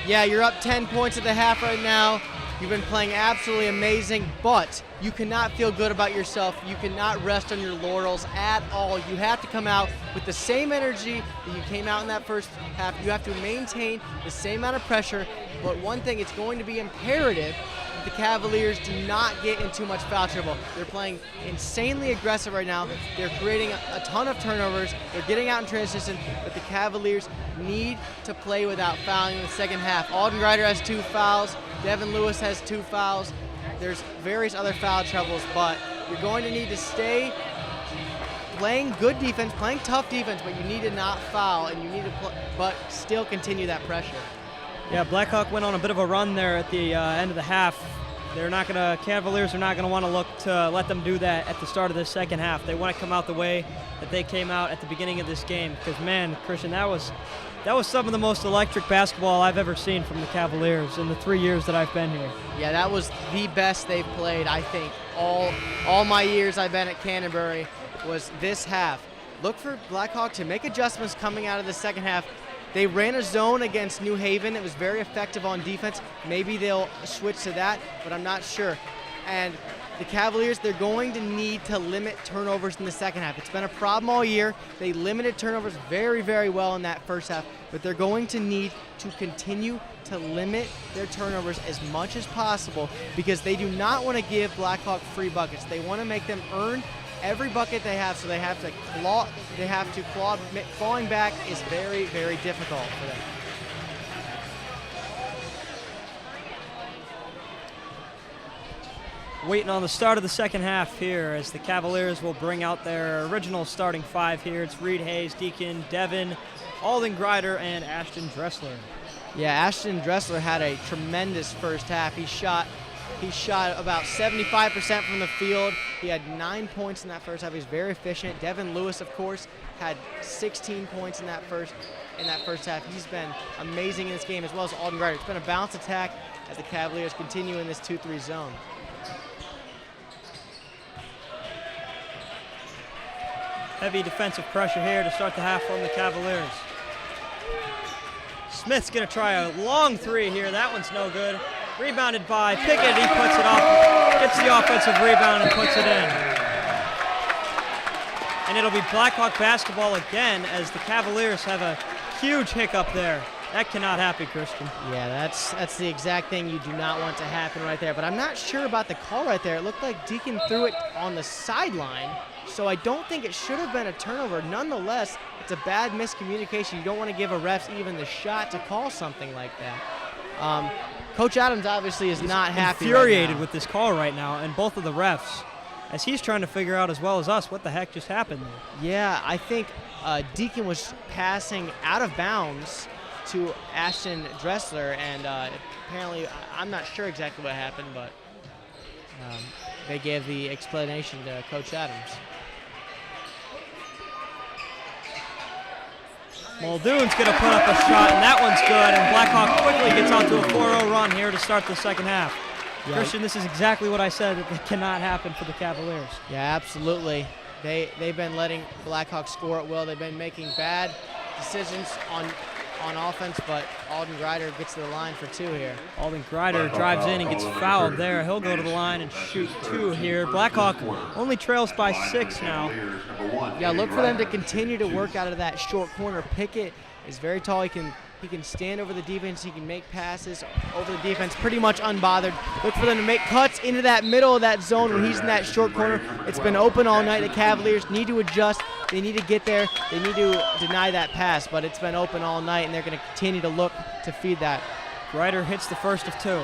Yeah, you're up 10 points at the half right now. You've been playing absolutely amazing, but you cannot feel good about yourself. You cannot rest on your laurels at all. You have to come out with the same energy that you came out in that first half. You have to maintain the same amount of pressure, but one thing, it's going to be imperative that the Cavaliers do not get in too much foul trouble. They're playing insanely aggressive right now. They're creating a ton of turnovers. They're getting out in transition, but the Cavaliers need to play without fouling in the second half. Alden Greider has 2 fouls. Devin Lewis has 2 fouls. There's various other foul troubles, but you're going to need to stay playing good defense, playing tough defense, but you need to not foul, and you need to but still continue that pressure. Yeah, Blackhawk went on a bit of a run there at the end of the half. Cavaliers are not gonna want to look to let them do that at the start of the second half. They want to come out the way that they came out at the beginning of this game. Because man, Christian, that was some of the most electric basketball I've ever seen from the Cavaliers in the 3 years that I've been here. Yeah, that was the best they've played, I think. All my years I've been at Canterbury was this half. Look for Blackhawk to make adjustments coming out of the second half. They ran a zone against New Haven. It was very effective on defense. Maybe they'll switch to that, but I'm not sure. And the Cavaliers, they're going to need to limit turnovers in the second half. It's been a problem all year. They limited turnovers very, very well in that first half, but they're going to need to continue to limit their turnovers as much as possible because they do not want to give Blackhawk free buckets. They want to make them earn every bucket they have, so they have to claw. Clawing back is very, very difficult for them. Waiting on the start of the second half here as the Cavaliers will bring out their original starting 5 here. It's Reed Hayes, Deacon, Devin, Alden Greider, and Ashton Dressler. Yeah, Ashton Dressler had a tremendous first half. He shot about 75% from the field. He had 9 points in that first half. He was very efficient. Devin Lewis, of course, had 16 points in that first half. He's been amazing in this game, as well as Alden Greider. It's been a balanced attack as the Cavaliers continue in this 2-3 zone. Heavy defensive pressure here to start the half from the Cavaliers. Smith's going to try a long 3 here. That one's no good. Rebounded by Pickett. He puts it off, gets the offensive rebound and puts it in. And it'll be Blackhawk basketball again as the Cavaliers have a huge hiccup there. That cannot happen, Christian. Yeah, that's the exact thing you do not want to happen right there. But I'm not sure about the call right there. It looked like Deacon threw it on the sideline, so I don't think it should have been a turnover. Nonetheless, it's a bad miscommunication. You don't want to give a ref even the shot to call something like that. Coach Adams obviously is not happy. Infuriated right now with this call right now, and both of the refs, as he's trying to figure out as well as us what the heck just happened there. Yeah, I think Deacon was passing out of bounds to Ashton Dressler, and apparently, I'm not sure exactly what happened, but they gave the explanation to Coach Adams. Muldoon's going to put up a shot, and that one's good, and Blackhawk quickly gets out to a 4-0 run here to start the second half. Yeah. Christian, this is exactly what I said that cannot happen for the Cavaliers. Yeah, absolutely. They've been letting Blackhawk score at will. They've been making bad decisions on offense, but Alden Greider gets to the line for 2 here. Alden Greider drives in and gets fouled there. He'll go to the line and shoot 2 here. Blackhawk only trails by 6 now. Yeah, look for them to continue to work out of that short corner. Pickett is very tall. He can stand over the defense. He can make passes over the defense pretty much unbothered. Look for them to make cuts into that middle of that zone when he's in that short corner. It's been open all night. The Cavaliers need to adjust. They need to get there. They need to deny that pass, but it's been open all night, and they're going to continue to look to feed that. Greider hits the first of 2.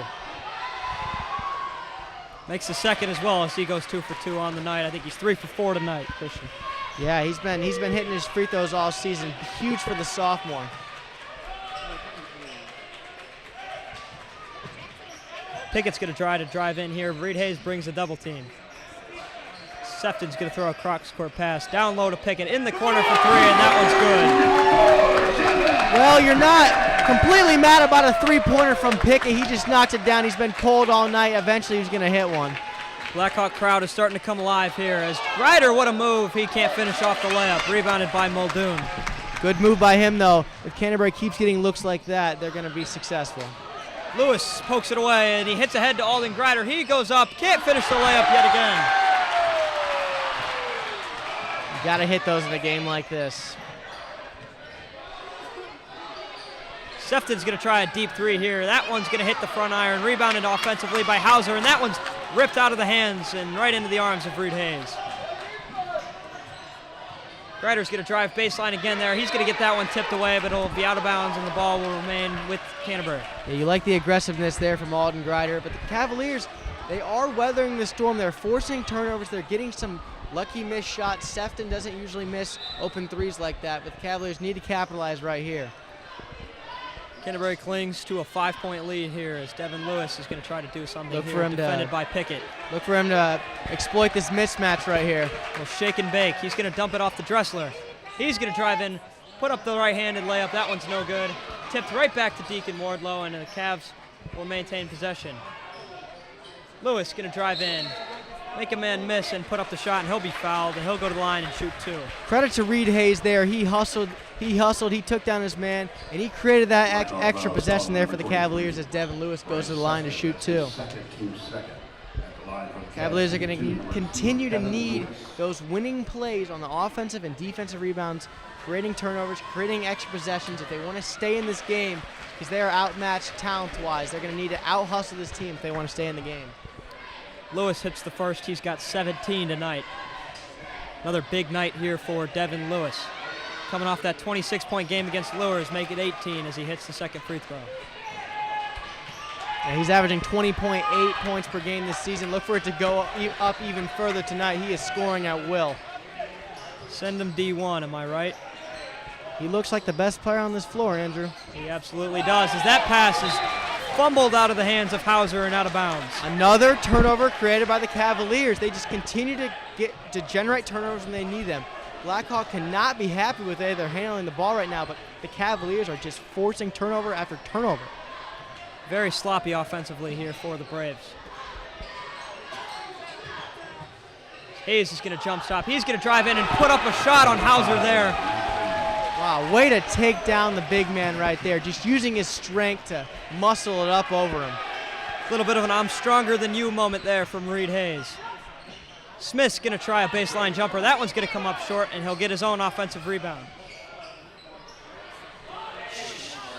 Makes the second as well as he goes 2 for 2 on the night. I think he's 3 for 4 tonight, Christian. Yeah, he's been hitting his free throws all season. Huge for the sophomore. Pickett's going to try to drive in here. Reed Hayes brings a double team. Sefton's going to throw a cross-court pass. Down low to Pickett in the corner for 3, and that one's good. Well, completely mad about a three-pointer from Pickett. He just knocked it down. He's been cold all night. Eventually, he's going to hit one. Blackhawk crowd is starting to come alive here as Grider, what a move. He can't finish off the layup. Rebounded by Muldoon. Good move by him, though. If Canterbury keeps getting looks like that, they're going to be successful. Lewis pokes it away, and he hits ahead to Alden Grider. He goes up, can't finish the layup yet again. You got to hit those in a game like this. Sefton's going to try a deep three here. That one's going to hit the front iron, rebounded offensively by Hauser, and that one's ripped out of the hands and right into the arms of Reed Hayes. Grider's going to drive baseline again there. He's going to get that one tipped away, but it'll be out of bounds, and the ball will remain with Canterbury. Yeah, you like the aggressiveness there from Alden Grider, but the Cavaliers, they are weathering the storm. They're forcing turnovers. They're getting some lucky missed shots. Sefton doesn't usually miss open threes like that, but the Cavaliers need to capitalize right here. Canterbury clings to a 5-point lead here as Devin Lewis is going to try to do something Look here, for him defended by Pickett. Look for him to exploit this mismatch right here. Well, shake and bake. He's going to dump it off the Dressler. He's going to drive in, put up the right-handed layup. That one's no good. Tipped right back to Deacon Wardlow, and the Cavs will maintain possession. Lewis going to drive in, make a man miss and put up the shot, and he'll be fouled, and he'll go to the line and shoot two. Credit to Reed Hayes there. He hustled, he took down his man, and he created that extra possession there for the Cavaliers as Devin Lewis goes to the line to shoot two. Cavaliers are going to continue to need those winning plays on the offensive and defensive rebounds, creating turnovers, creating extra possessions if they want to stay in this game, because they are outmatched talent-wise. They're going to need to out-hustle this team if they want to stay in the game. Lewis hits the first. He's got 17 tonight. Another big night here for Devin Lewis. Coming off that 26-point game against Lures, make it 18 as he hits the second free throw. Yeah, he's averaging 20.8 points per game this season. Look for it to go up even further tonight. He is scoring at will. Send him D1, am I right? He looks like the best player on this floor, Andrew. He absolutely does, as that pass is fumbled out of the hands of Hauser and out of bounds. Another turnover created by the Cavaliers. They just continue to generate turnovers when they need them. Blackhawk cannot be happy with the way they're handling the ball right now, but the Cavaliers are just forcing turnover after turnover. Very sloppy offensively here for the Braves. Hayes is going to jump stop. He's going to drive in and put up a shot on Hauser there. Wow, way to take down the big man right there, just using his strength to muscle it up over him. A little bit of an I'm stronger than you moment there from Reed Hayes. Smith's going to try a baseline jumper. That one's going to come up short, and he'll get his own offensive rebound.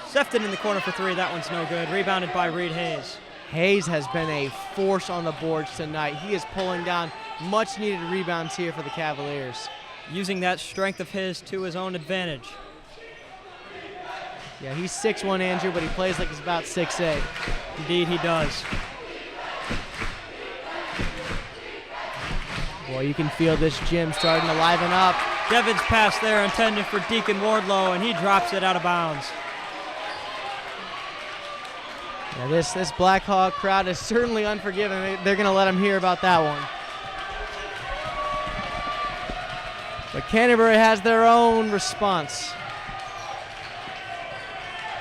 Sefton in the corner for three. That one's no good. Rebounded by Reed Hayes. Hayes has been a force on the boards tonight. He is pulling down much-needed rebounds here for the Cavaliers. Using that strength of his to his own advantage. Yeah, he's 6'1", Andrew, but he plays like he's about 6'8". Indeed, he does. Boy, you can feel this gym starting to liven up. Devin's pass there intended for Deacon Wardlow, and he drops it out of bounds. Yeah, this Blackhawk crowd is certainly unforgiving. They're going to let him hear about that one. But Canterbury has their own response.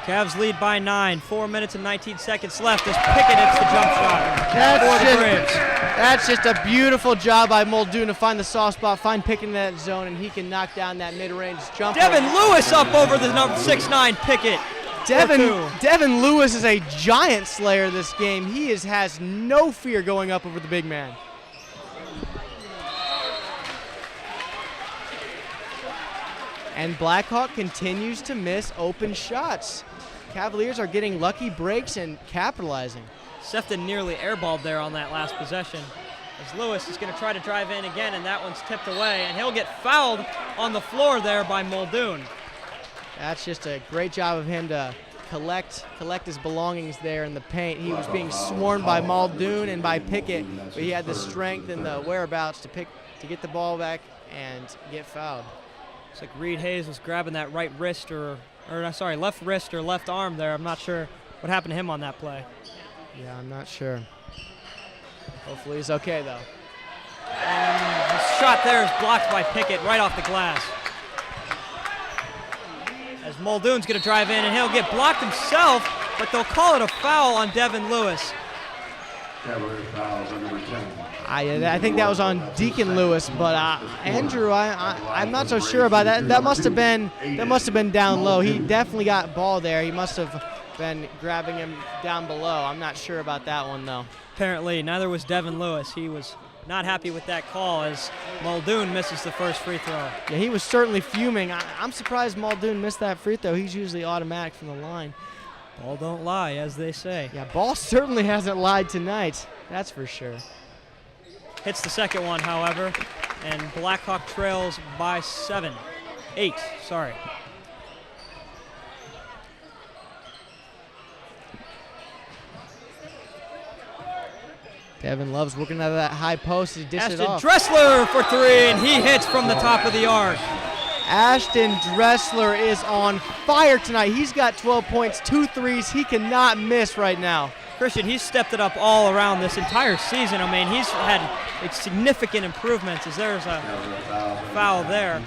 Cavs lead by 9. 4 minutes and 19 seconds left as Pickett hits the jump shot for the Braves. That's just a beautiful job by Muldoon to find the soft spot, find Pickett in that zone, and he can knock down that mid-range jumper. Devin Lewis up over the number 6'9" Pickett. Devin Lewis is a giant slayer this game. He has no fear going up over the big man. And Blackhawk continues to miss open shots. Cavaliers are getting lucky breaks and capitalizing. Sefton nearly airballed there on that last possession. As Lewis is going to try to drive in again, and that one's tipped away, and he'll get fouled on the floor there by Muldoon. That's just a great job of him to collect his belongings there in the paint. He was being swarmed by Muldoon and by Pickett, but he had the strength and the whereabouts to get the ball back and get fouled. Looks like Reed Hayes was grabbing that left wrist or left arm there. I'm not sure what happened to him on that play. Yeah, I'm not sure. Hopefully he's okay, though. The shot there is blocked by Pickett right off the glass. as Muldoon's going to drive in, and he'll get blocked himself, but they'll call it a foul on Devin Lewis. Cavalier fouls on number 10. I think that was on Deacon Lewis, but Andrew, I'm not so sure about that. That must have been down low. He definitely got ball there. He must have been grabbing him down below. I'm not sure about that one though. Apparently, neither was Devin Lewis. He was not happy with that call as Muldoon misses the first free throw. Yeah, he was certainly fuming. I'm surprised Muldoon missed that free throw. He's usually automatic from the line. Ball don't lie, as they say. Yeah, ball certainly hasn't lied tonight. That's for sure. Hits the second one, however, and Blackhawk trails by 8, sorry. Devin Love's working out of that high post. He dished it Ashton off. Dressler for 3, and he hits from the top of the arc. Ashton Dressler is on fire tonight. He's got 12 points, 2 threes. He cannot miss right now. Christian, he's stepped it up all around this entire season. I mean, he's had significant improvements as there's a foul there.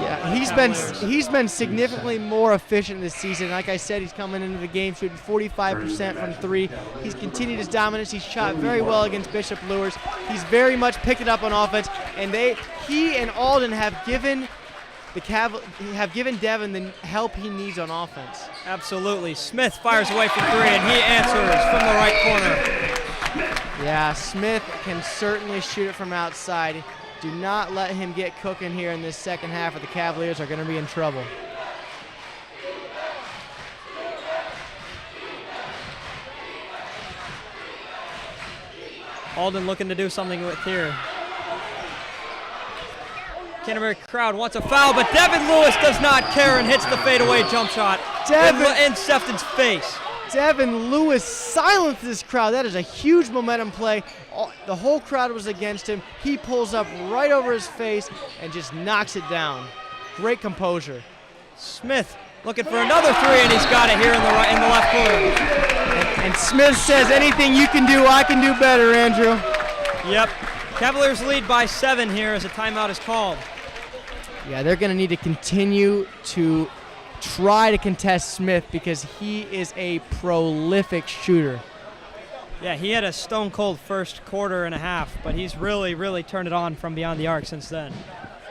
Yeah, he's been significantly more efficient this season. Like I said, he's coming into the game shooting 45% from 3. He's continued his dominance. He's shot very well against Bishop Lures. He's very much picked it up on offense, and he and Alden have given Devin the help he needs on offense. Absolutely. Smith fires away from 3, and he answers from the right corner. Yeah, Smith can certainly shoot it from outside. Do not let him get cooking here in this second half, or the Cavaliers are going to be in trouble. Alden looking to do something with here. Canterbury crowd wants a foul, but Devin Lewis does not care and hits the fadeaway jump shot in Sefton's face. Devin Lewis silenced this crowd. That is a huge momentum play. The whole crowd was against him. He pulls up right over his face and just knocks it down. Great composure. Smith looking for another 3, and he's got it here in the left corner. And Smith says, anything you can do, I can do better, Andrew. Yep. Cavaliers lead by 7 here as a timeout is called. Yeah, they're going to need to continue to try to contest Smith because he is a prolific shooter. Yeah, he had a stone-cold first quarter and a half, but he's really, really turned it on from beyond the arc since then.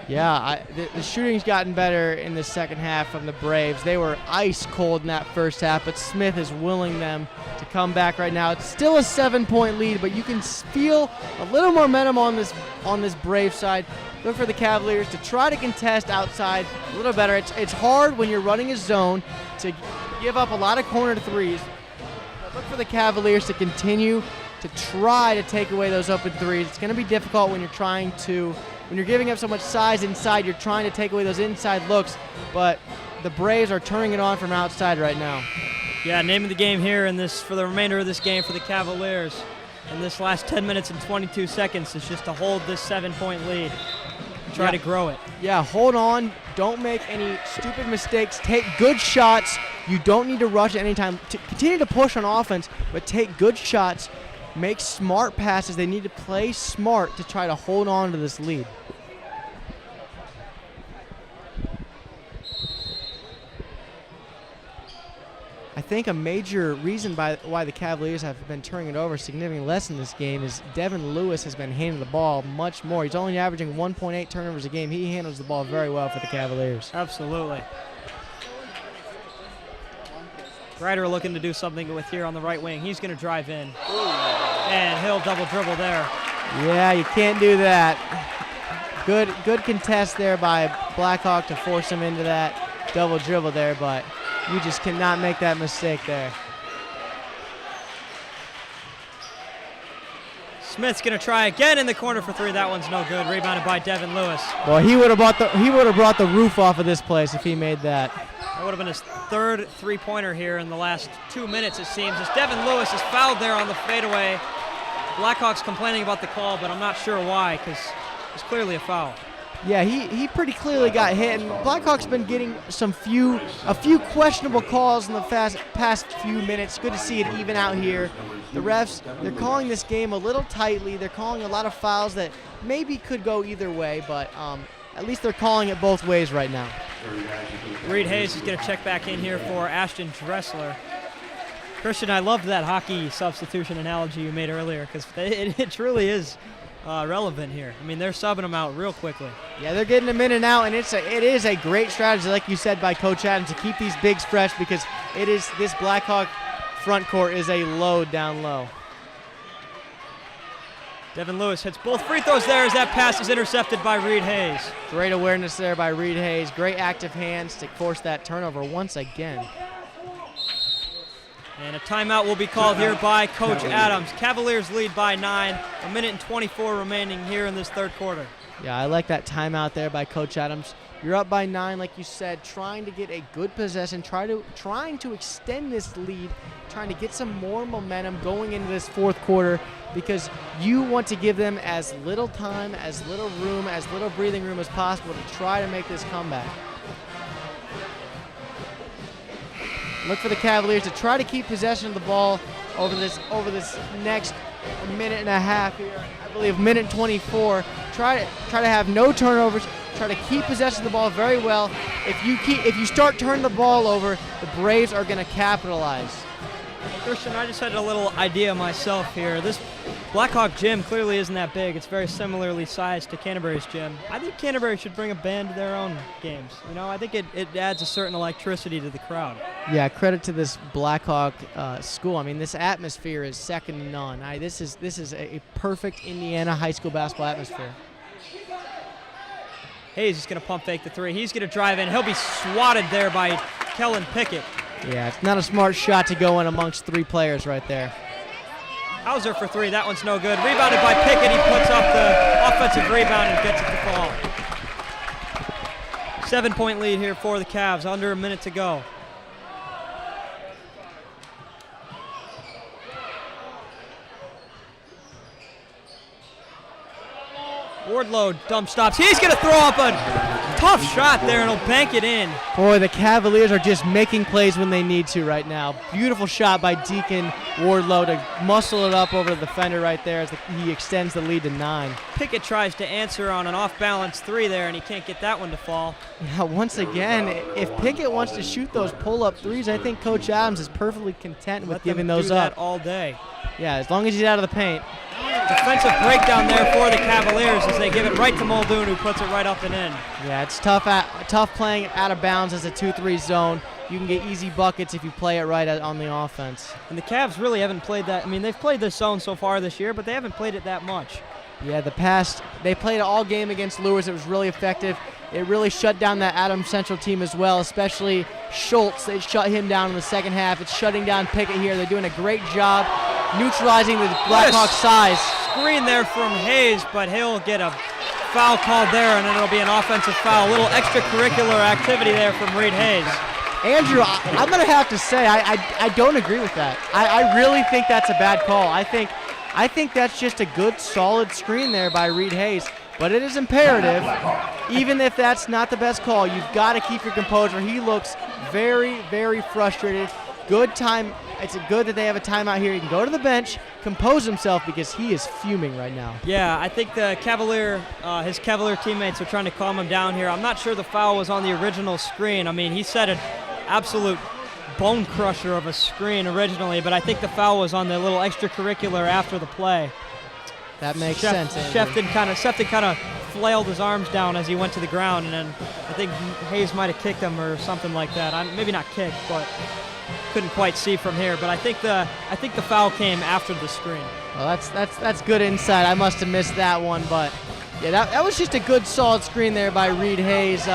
Yeah, the shooting's gotten better in the second half from the Braves. They were ice cold in that first half, but Smith is willing them to come back right now. It's still a 7-point lead, but you can feel a little momentum on this Brave side. Look for the Cavaliers to try to contest outside a little better. It's hard when you're running a zone to give up a lot of corner threes. But look for the Cavaliers to continue to try to take away those open threes. It's going to be difficult when you're giving up so much size inside, you're trying to take away those inside looks, but the Braves are turning it on from outside right now. Yeah, name of the game here for the remainder of this game for the Cavaliers in this last 10 minutes and 22 seconds is just to hold this 7-point lead. Try to grow it. Yeah, hold on. Don't make any stupid mistakes. Take good shots. You don't need to rush at any time. Continue to push on offense, but take good shots. Make smart passes. They need to play smart to try to hold on to this lead. I think a major reason why the Cavaliers have been turning it over significantly less in this game is Devin Lewis has been handling the ball much more. He's only averaging 1.8 turnovers a game. He handles the ball very well for the Cavaliers. Absolutely. Ryder looking to do something with here on the right wing. He's going to drive in. And he'll double dribble there. Yeah, you can't do that. Good contest there by Blackhawk to force him into that double dribble there, but you just cannot make that mistake there. Smith's going to try again in the corner for 3. That one's no good. Rebounded by Devin Lewis. Well, he would have brought the roof off of this place if he made that. That would have been his 3rd three-pointer here in the last 2 minutes, it seems, as Devin Lewis is fouled there on the fadeaway. Blackhawks complaining about the call, but I'm not sure why, because it's clearly a foul. Yeah, he pretty clearly got hit, and Blackhawks been getting a few questionable calls in the past few minutes. Good to see it even out here. The refs, they're calling this game a little tightly. They're calling a lot of fouls that maybe could go either way, but at least they're calling it both ways right now. Reed Hayes is going to check back in here for Ashton Dressler. Christian, I loved that hockey substitution analogy you made earlier because it truly is relevant here. I mean, they're subbing them out real quickly. Yeah, they're getting them in and out, and it is a great strategy, like you said, by Coach Adams to keep these bigs fresh because this Blackhawk front court is a load down low. Devin Lewis hits both free throws there as that pass is intercepted by Reed Hayes. Great awareness there by Reed Hayes. Great active hands to force that turnover once again. And a timeout will be called here by Coach Adams. Cavaliers lead by 9, a minute and 24 remaining here in this third quarter. Yeah, I like that timeout there by Coach Adams. You're up by 9, like you said, trying to get a good possession, trying to extend this lead, trying to get some more momentum going into this fourth quarter because you want to give them as little time, as little room, as little breathing room as possible to try to make this comeback. Look for the Cavaliers to try to keep possession of the ball over this next minute and a half here. I believe minute 24. Try to have no turnovers. Try to keep possession of the ball very well. If you start turning the ball over, the Braves are going to capitalize. Christian, I just had a little idea myself here. This Blackhawk gym clearly isn't that big. It's very similarly sized to Canterbury's gym. I think Canterbury should bring a band to their own games. You know, I think it adds a certain electricity to the crowd. Yeah, credit to this Blackhawk school. I mean, this atmosphere is second to none. This is a perfect Indiana high school basketball atmosphere. Hayes is going to pump fake the three. He's going to drive in. He'll be swatted there by Kellen Pickett. Yeah, it's not a smart shot to go in amongst 3 players right there. Hauser for 3. That one's no good. Rebounded by Pickett. He puts up the offensive rebound and gets it to fall. 7-point lead here for the Cavs. Under a minute to go. Wardlow dump stops. He's going to throw up a tough shot there and he'll bank it in. Boy, the Cavaliers are just making plays when they need to right now. Beautiful shot by Deacon Wardlow to muscle it up over the defender right there as he extends the lead to 9. Pickett tries to answer on an off-balance 3 there and he can't get that one to fall. Yeah, once again, if Pickett wants to shoot those pull-up threes, I think Coach Adams is perfectly content with giving those up. Let them do that all day. Yeah, as long as he's out of the paint. Defensive breakdown there for the Cavaliers as they give it right to Muldoon, who puts it right up and in. Yeah, it's tough playing out of bounds as a 2-3 zone. You can get easy buckets if you play it right on the offense. And the Cavs really haven't played that. I mean, they've played this zone so far this year, but they haven't played it that much. Yeah, they played it all game against Lewis. It was really effective. It really shut down that Adams Central team as well, especially Schultz. They shut him down in the second half. It's shutting down Pickett here. They're doing a great job neutralizing the Blackhawk size. Screen there from Hayes, but he'll get a foul called there, and then it'll be an offensive foul. A little extracurricular activity there from Reed Hayes. Andrew, I'm going to have to say I don't agree with that. I really think that's a bad call. I think that's just a good, solid screen there by Reed Hayes. But it is imperative, even if that's not the best call, you've got to keep your composure. He looks very, very frustrated. Good time. It's good that they have a timeout here. He can go to the bench, compose himself because he is fuming right now. Yeah, I think the his Cavalier teammates are trying to calm him down here. I'm not sure the foul was on the original screen. I mean, he set an absolute bone crusher of a screen originally, but I think the foul was on the little extracurricular after the play. That makes sense. Sefton kind of flailed his arms down as he went to the ground, and then I think Hayes might have kicked him or something like that. Maybe not kicked, but couldn't quite see from here. But I think the foul came after the screen. Well, that's good insight. I must have missed that one, but yeah, that was just a good, solid screen there by Reed Hayes.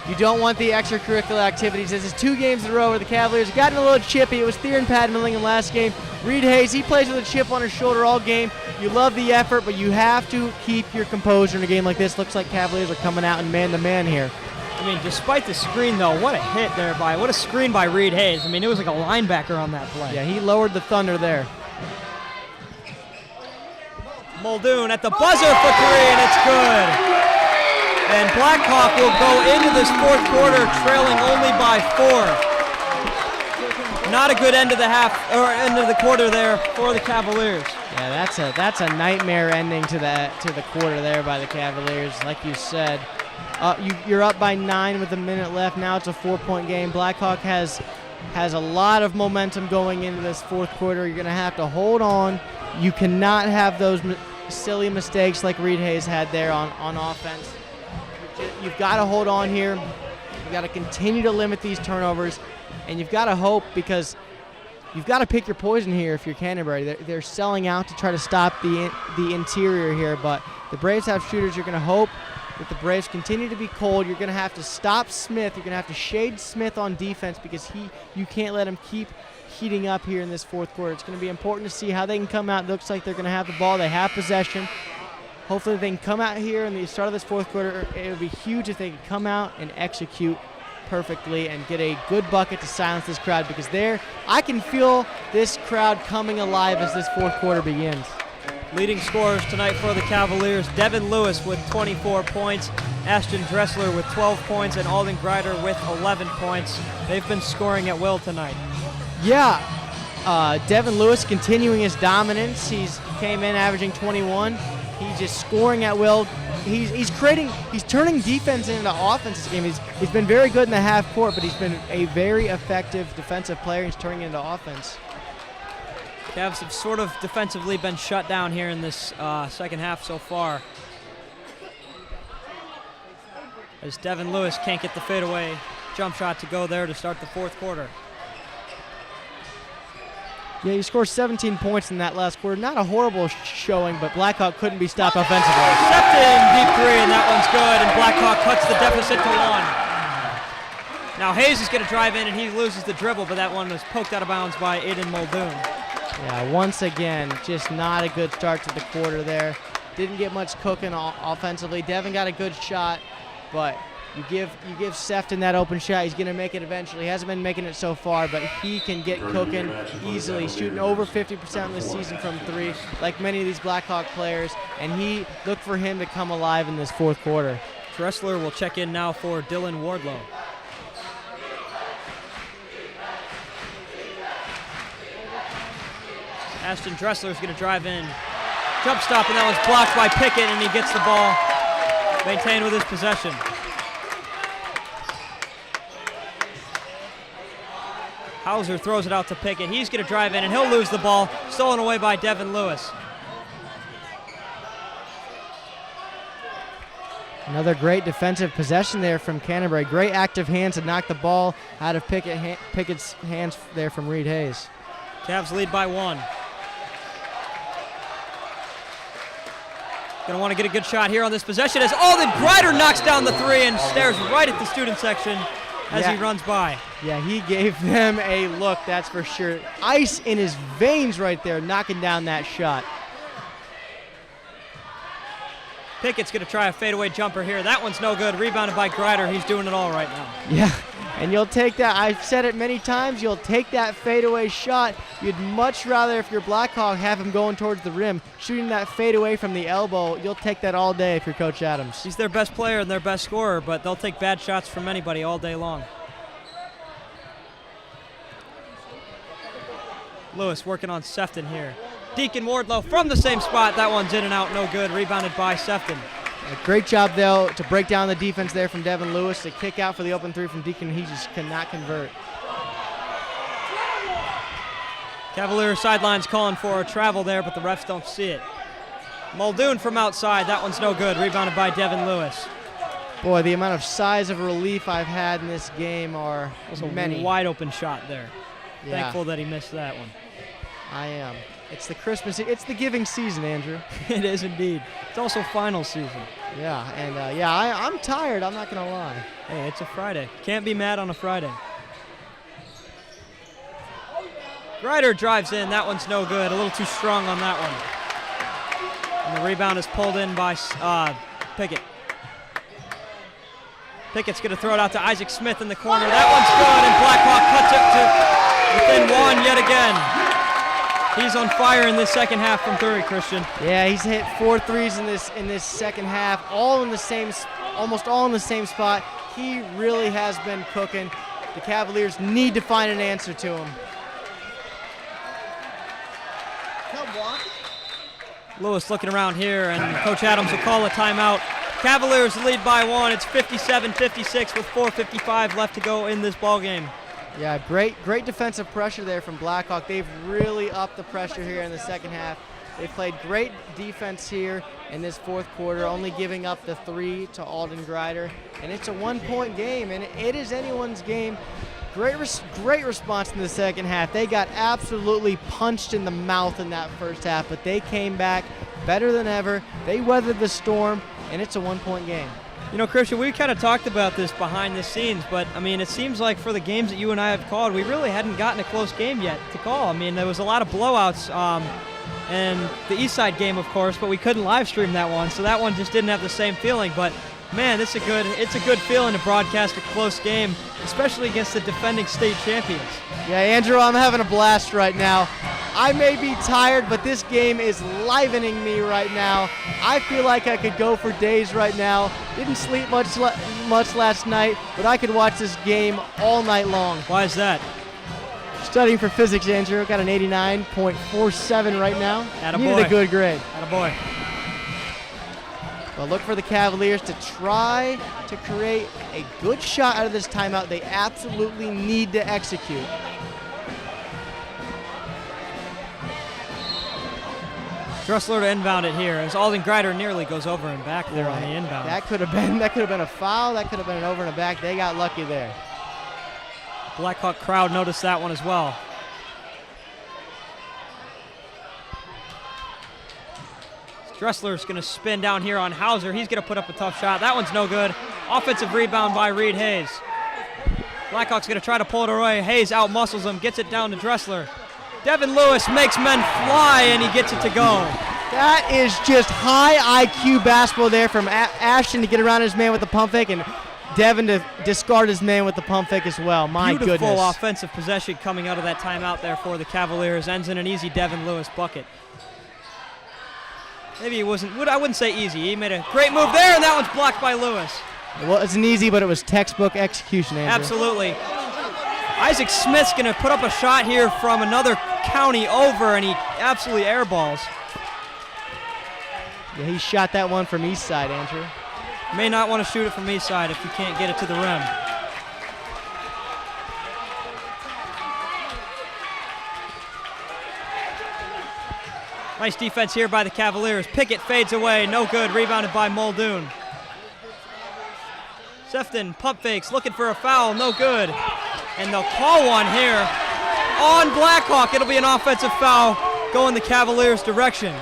You don't want the extracurricular activities. This is 2 games in a row where the Cavaliers have gotten a little chippy. It was Theron Padman last game. Reed Hayes, he plays with a chip on his shoulder all game. You love the effort, but you have to keep your composure in a game like this. Looks like Cavaliers are coming out in man-to-man here. I mean, despite the screen, though, what a hit there what a screen by Reed Hayes. I mean, it was like a linebacker on that play. Yeah, he lowered the thunder there. Muldoon at the buzzer for 3, and it's good. And Blackhawk will go into this fourth quarter trailing only by 4. Not a good end of the half or end of the quarter there for the Cavaliers. Yeah, that's a nightmare ending to the quarter there by the Cavaliers. Like you said, You're up by 9 with a minute left. Now it's a 4-point game. Blackhawk has a lot of momentum going into this fourth quarter. You're going to have to hold on. You cannot have those silly mistakes like Reed Hayes had there on offense. You've got to hold on here. You've got to continue to limit these turnovers, and you've got to hope, because you've got to pick your poison here if you're Canterbury. They're selling out to try to stop the interior here, but the Braves have shooters. You're going to hope that the Braves continue to be cold. You're going to have to stop Smith. You're going to have to shade Smith on defense, because you can't let him keep heating up here in this fourth quarter. It's going to be important to see how they can come out. It looks like they're going to have the ball. They have possession. Hopefully they can come out here in the start of this fourth quarter. It would be huge if they could come out and execute perfectly and get a good bucket to silence this crowd, because I can feel this crowd coming alive as this fourth quarter begins. Leading scorers tonight for the Cavaliers, Devin Lewis with 24 points, Ashton Dressler with 12 points, and Alden Greider with 11 points. They've been scoring at will tonight. Yeah, Devin Lewis continuing his dominance. He came in averaging 21. He's just scoring at will. He's turning defense into offense this game. He's been very good in the half court, but he's been a very effective defensive player. He's turning into offense. Cavs have sort of defensively been shut down here in this second half so far, as Devin Lewis can't get the fadeaway jump shot to go there to start the fourth quarter. Yeah, he scored 17 points in that last quarter. Not a horrible showing, but Blackhawk couldn't be stopped offensively. Septon, deep three, and that one's good, and Blackhawk cuts the deficit to 1. Now Hayes is going to drive in, and he loses the dribble, but that one was poked out of bounds by Aiden Muldoon. Yeah, once again, just not a good start to the quarter there. Didn't get much cooking offensively. Devin got a good shot, but you give Sefton that open shot, he's going to make it eventually. He hasn't been making it so far, but he can get cooking easily, shooting over 50% this season from 3, like many of these Blackhawk players, and look for him to come alive in this fourth quarter. Dressler will check in now for Dylan Wardlow. Ashton Dressler is going to drive in. Jump stop, and that was blocked by Pickett, and he gets the ball maintained with his possession. Hauser throws it out to Pickett. He's going to drive in, and he'll lose the ball. Stolen away by Devin Lewis. Another great defensive possession there from Canterbury. Great active hands to knock the ball out of Pickett's hands there from Reed Hayes. Cavs lead by 1. Going to want to get a good shot here on this possession as Alden Greider knocks down the 3 and stares right at the student section as he runs by. Yeah, he gave them a look, that's for sure. Ice in his veins right there, knocking down that shot. Pickett's going to try a fadeaway jumper here. That one's no good. Rebounded by Greider. He's doing it all right now. Yeah, and you'll take that. I've said it many times. You'll take that fadeaway shot. You'd much rather, if you're Blackhawk, have him going towards the rim, shooting that fadeaway from the elbow. You'll take that all day if you're Coach Adams. He's their best player and their best scorer, but they'll take bad shots from anybody all day long. Lewis working on Sefton here. Deacon Wardlow from the same spot. That one's in and out, no good. Rebounded by Sefton. A great job, though, to break down the defense there from Devin Lewis. To kick out for the open 3 from Deacon. He just cannot convert. Cavalier sidelines calling for a travel there, but the refs don't see it. Muldoon from outside. That one's no good. Rebounded by Devin Lewis. Boy, the amount of sighs of relief I've had in this game are many. A wide open shot there. Yeah. Thankful that he missed that one. I am. It's the Christmas, it's the giving season, Andrew. It is indeed. It's also final season. Yeah, and I'm tired, I'm not going to lie. Hey, it's a Friday. Can't be mad on a Friday. Greider drives in. That one's no good. A little too strong on that one. And the rebound is pulled in by Pickett. Pickett's going to throw it out to Isaac Smith in the corner. That one's good, and Blackhawk cuts it to within 1 yet again. He's on fire in this second half from 30, Christian. Yeah, he's hit 4 threes in this second half, almost all in the same spot. He really has been cooking. The Cavaliers need to find an answer to him. Lewis looking around here, and Coach Adams will call a timeout Cavaliers lead by 1. It's 57-56 with 4:55 left to go in this ball game. Yeah, great defensive pressure there from Blackhawk. They've really upped the pressure here in the second half. They played great defense here in this fourth quarter, only giving up the 3 to Alden Grider. And it's a 1-point game, and it is anyone's game. Great response in the second half. They got absolutely punched in the mouth in that first half, but they came back better than ever. They weathered the storm, and it's a 1-point game. You know, Christian, we kind of talked about this behind the scenes, but, I mean, it seems like for the games that you and I have called, we really hadn't gotten a close game yet to call. I mean, there was a lot of blowouts, and the Eastside game, of course, but we couldn't live stream that one, so that one just didn't have the same feeling. But, man, it's a good feeling to broadcast a close game, especially against the defending state champions. Yeah, Andrew, I'm having a blast right now. I may be tired, but this game is livening me right now. I feel like I could go for days right now. Didn't sleep much last night, but I could watch this game all night long. Why is that? Studying for physics, Andrew. Got an 89.47 right now. Attaboy. Needed a good grade. Attaboy. But look for the Cavaliers to try to create a good shot out of this timeout. They absolutely need to execute. Dressler to inbound it here as Alden Grider nearly goes over and back there on the inbound. That could have been a foul. That could have been an over and a back. They got lucky there. Blackhawk crowd noticed that one as well. Dressler's going to spin down here on Hauser. He's going to put up a tough shot. That one's no good. Offensive rebound by Reed Hayes. Blackhawk's going to try to pull it away. Hayes out-muscles him, gets it down to Dressler. Devin Lewis makes men fly, and he gets it to go. That is just high IQ basketball there from Ashton to get around his man with the pump fake, and Devin to discard his man with the pump fake as well. My goodness. Beautiful offensive possession coming out of that timeout there for the Cavaliers. Ends in an easy Devin Lewis bucket. Maybe it wasn't, I wouldn't say easy. He made a great move there, and that one's blocked by Lewis. Well, it wasn't easy, but it was textbook execution, Andrew. Absolutely. Isaac Smith's going to put up a shot here from another county over, and he absolutely airballs. Yeah, he shot that one from east side, Andrew. May not want to shoot it from east side if you can't get it to the rim. Nice defense here by the Cavaliers. Pickett fades away, no good. Rebounded by Muldoon. Sefton pump fakes, looking for a foul, no good. And they'll call one here on Blackhawk. It'll be an offensive foul going the Cavaliers' direction.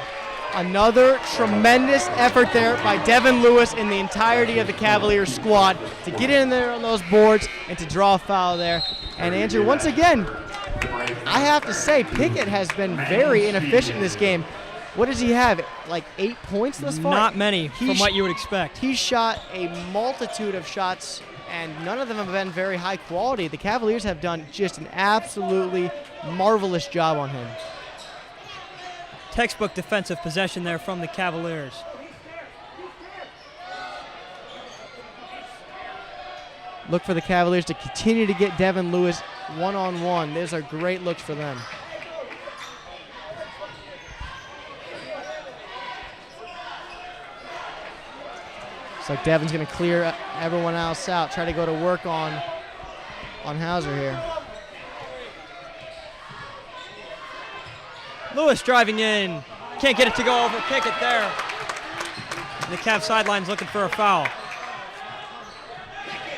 Another tremendous effort there by Devin Lewis and the entirety of the Cavaliers squad to get in there on those boards and to draw a foul there. And Andrew, once again, I have to say, Pickett has been very inefficient in this game. What does he have, like 8 points thus far? Not many from what you would expect. He's shot a multitude of shots, and none of them have been very high quality. The Cavaliers have done just an absolutely marvelous job on him. Textbook defensive possession there from the Cavaliers. Look for the Cavaliers to continue to get Devin Lewis one-on-one. Those are great looks for them. Looks like Devin's going to clear everyone else out, try to go to work on Hauser here. Lewis driving in. Can't get it to go over. Pickett there. And the Cav sideline's looking for a foul.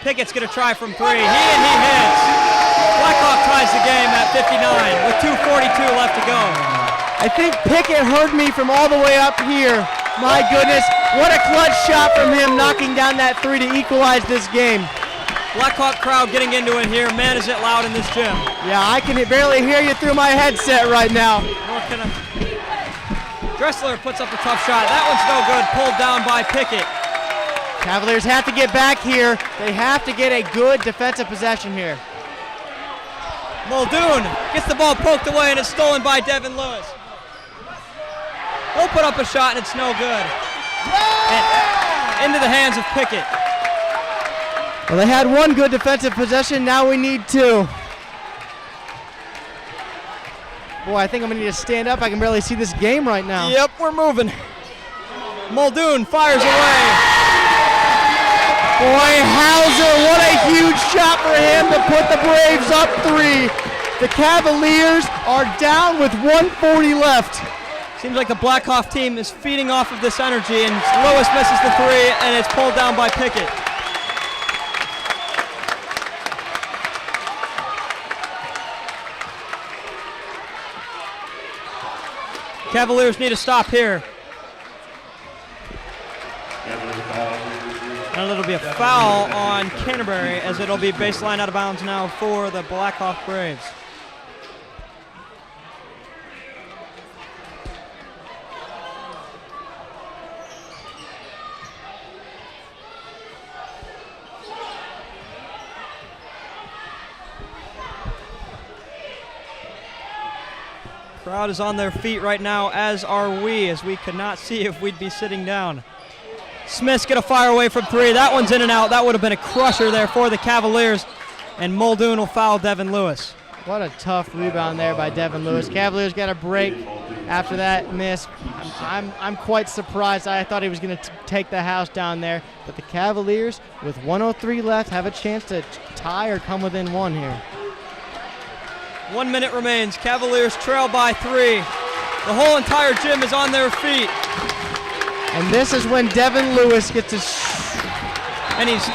Pickett's going to try from three. He hits. Blackhawk ties the game at 59 with 2:42 left to go. I think Pickett heard me from all the way up here. My goodness, what a clutch shot from him, knocking down that three to equalize this game. Blackhawk crowd getting into it here. Man, is it loud in this gym. Yeah, I can barely hear you through my headset right now. Dressler puts up a tough shot. That one's no good. Pulled down by Pickett. Cavaliers have to get back here. They have to get a good defensive possession here. Muldoon gets the ball poked away, and it's stolen by Devin Lewis. He'll put up a shot, and it's no good. And into the hands of Pickett. Well, they had one good defensive possession. Now we need two. Boy, I think I'm going to need to stand up. I can barely see this game right now. Yep, we're moving. Muldoon fires away. Boy, Hauser, what a huge shot for him to put the Braves up 3. The Cavaliers are down with 1:40 left. Seems like the Blackhawk team is feeding off of this energy, and Lewis misses the 3, and it's pulled down by Pickett. Cavaliers need to stop here. And it'll be a foul on Canterbury, as it'll be baseline out of bounds now for the Blackhawk Braves. Crowd is on their feet right now, as are we, as we could not see if we'd be sitting down. Smith's going to fire away from 3. That one's in and out. That would have been a crusher there for the Cavaliers. And Muldoon will foul Devin Lewis. What a tough rebound there by Devin Lewis. Cavaliers got a break after that miss. I'm quite surprised. I thought he was going to take the house down there. But the Cavaliers, with 1:03 left, have a chance to tie or come within 1 here. 1 minute remains. Cavaliers trail by 3. The whole entire gym is on their feet. And this is when Devin Lewis gets his... And he's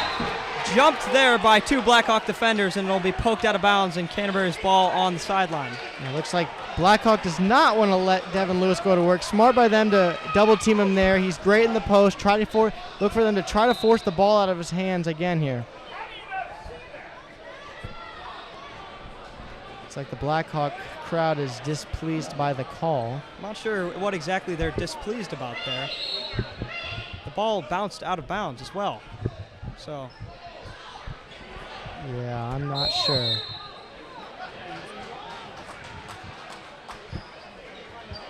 jumped there by 2 Blackhawk defenders, and it'll be poked out of bounds, and Canterbury's ball on the sideline. It looks like Blackhawk does not want to let Devin Lewis go to work. Smart by them to double team him there. He's great in the post. Look for them to try to force the ball out of his hands again here. It's like the Blackhawk crowd is displeased by the call. I'm not sure what exactly they're displeased about there. The ball bounced out of bounds as well. So. Yeah, I'm not sure.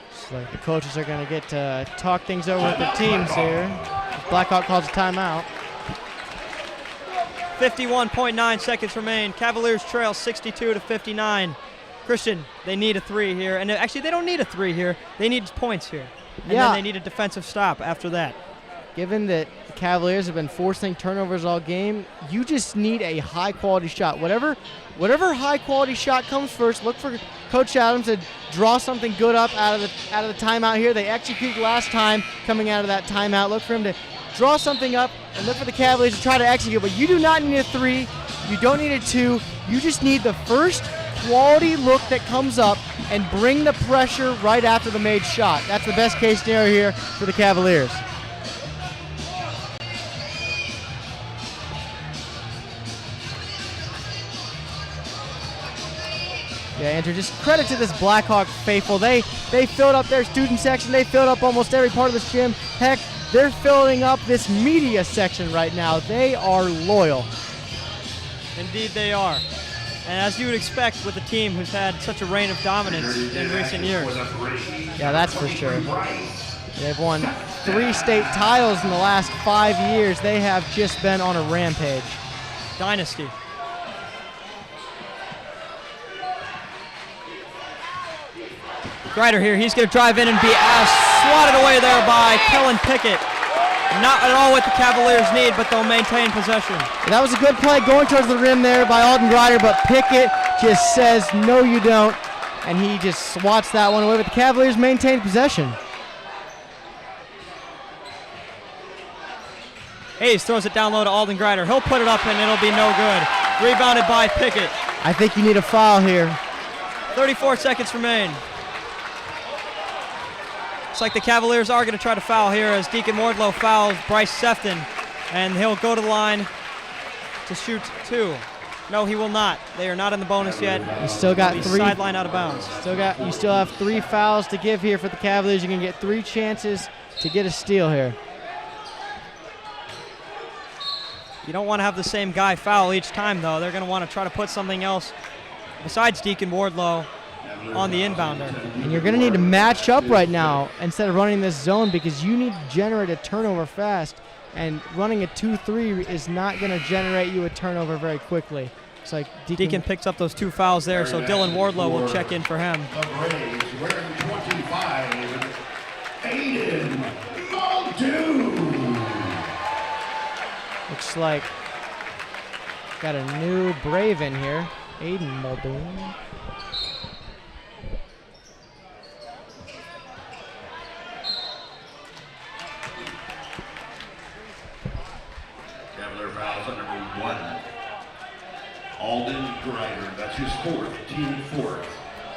Looks like the coaches are going to get to talk things over with the teams here. Blackhawk calls a timeout. 51.9 seconds remain. Cavaliers trail 62-59. Christian, they need a 3 here. And actually, they don't need a 3 here. They need points here. And then they need a defensive stop after that. Given that the Cavaliers have been forcing turnovers all game, you just need a high-quality shot. Whatever high-quality shot comes first, look for Coach Adams to draw something good up out of the timeout here. They executed last time coming out of that timeout. Look for him to draw something up and look for the Cavaliers to try to execute. But you do not need a 3. You don't need a 2. You just need the first quality look that comes up and bring the pressure right after the made shot. That's the best case scenario here for the Cavaliers. Yeah, Andrew, just credit to this Blackhawk faithful. They filled up their student section. They filled up almost every part of this gym. Heck, they're filling up this media section right now. They are loyal. Indeed they are. And as you would expect with a team who's had such a reign of dominance in recent years. Yeah, that's for sure. They've won 3 state titles in the last 5 years. They have just been on a rampage. Dynasty. Grider here, he's going to drive in and be swatted away there by Kellen Pickett. Not at all what the Cavaliers need, but they'll maintain possession. That was a good play going towards the rim there by Alden Grider, but Pickett just says, no you don't, and he just swats that one away, but the Cavaliers maintain possession. Hayes throws it down low to Alden Grider. He'll put it up and it'll be no good. Rebounded by Pickett. I think you need a foul here. 34 seconds remain. Looks like the Cavaliers are going to try to foul here as Deacon Wardlow fouls Bryce Sefton, and he'll go to the line to shoot 2. No, he will not. They are not in the bonus yet. You still got 3. Sideline out of bounds. You still have 3 fouls to give here for the Cavaliers. You can get 3 chances to get a steal here. You don't want to have the same guy foul each time, though. They're going to want to try to put something else besides Deacon Wardlow on the inbounder. And you're going to need to match up right now instead of running this zone, because you need to generate a turnover fast, and running a 2-3 is not going to generate you a turnover very quickly. It's like Deacon picks up those 2 fouls there, so Dylan Wardlow will check in for him. Wearing 25, Aiden Muldoon. looks like got a new Brave in here, Aiden Muldoon. Cavalier fouls on number 1. Alden Grider, that's his 4th, team 4th.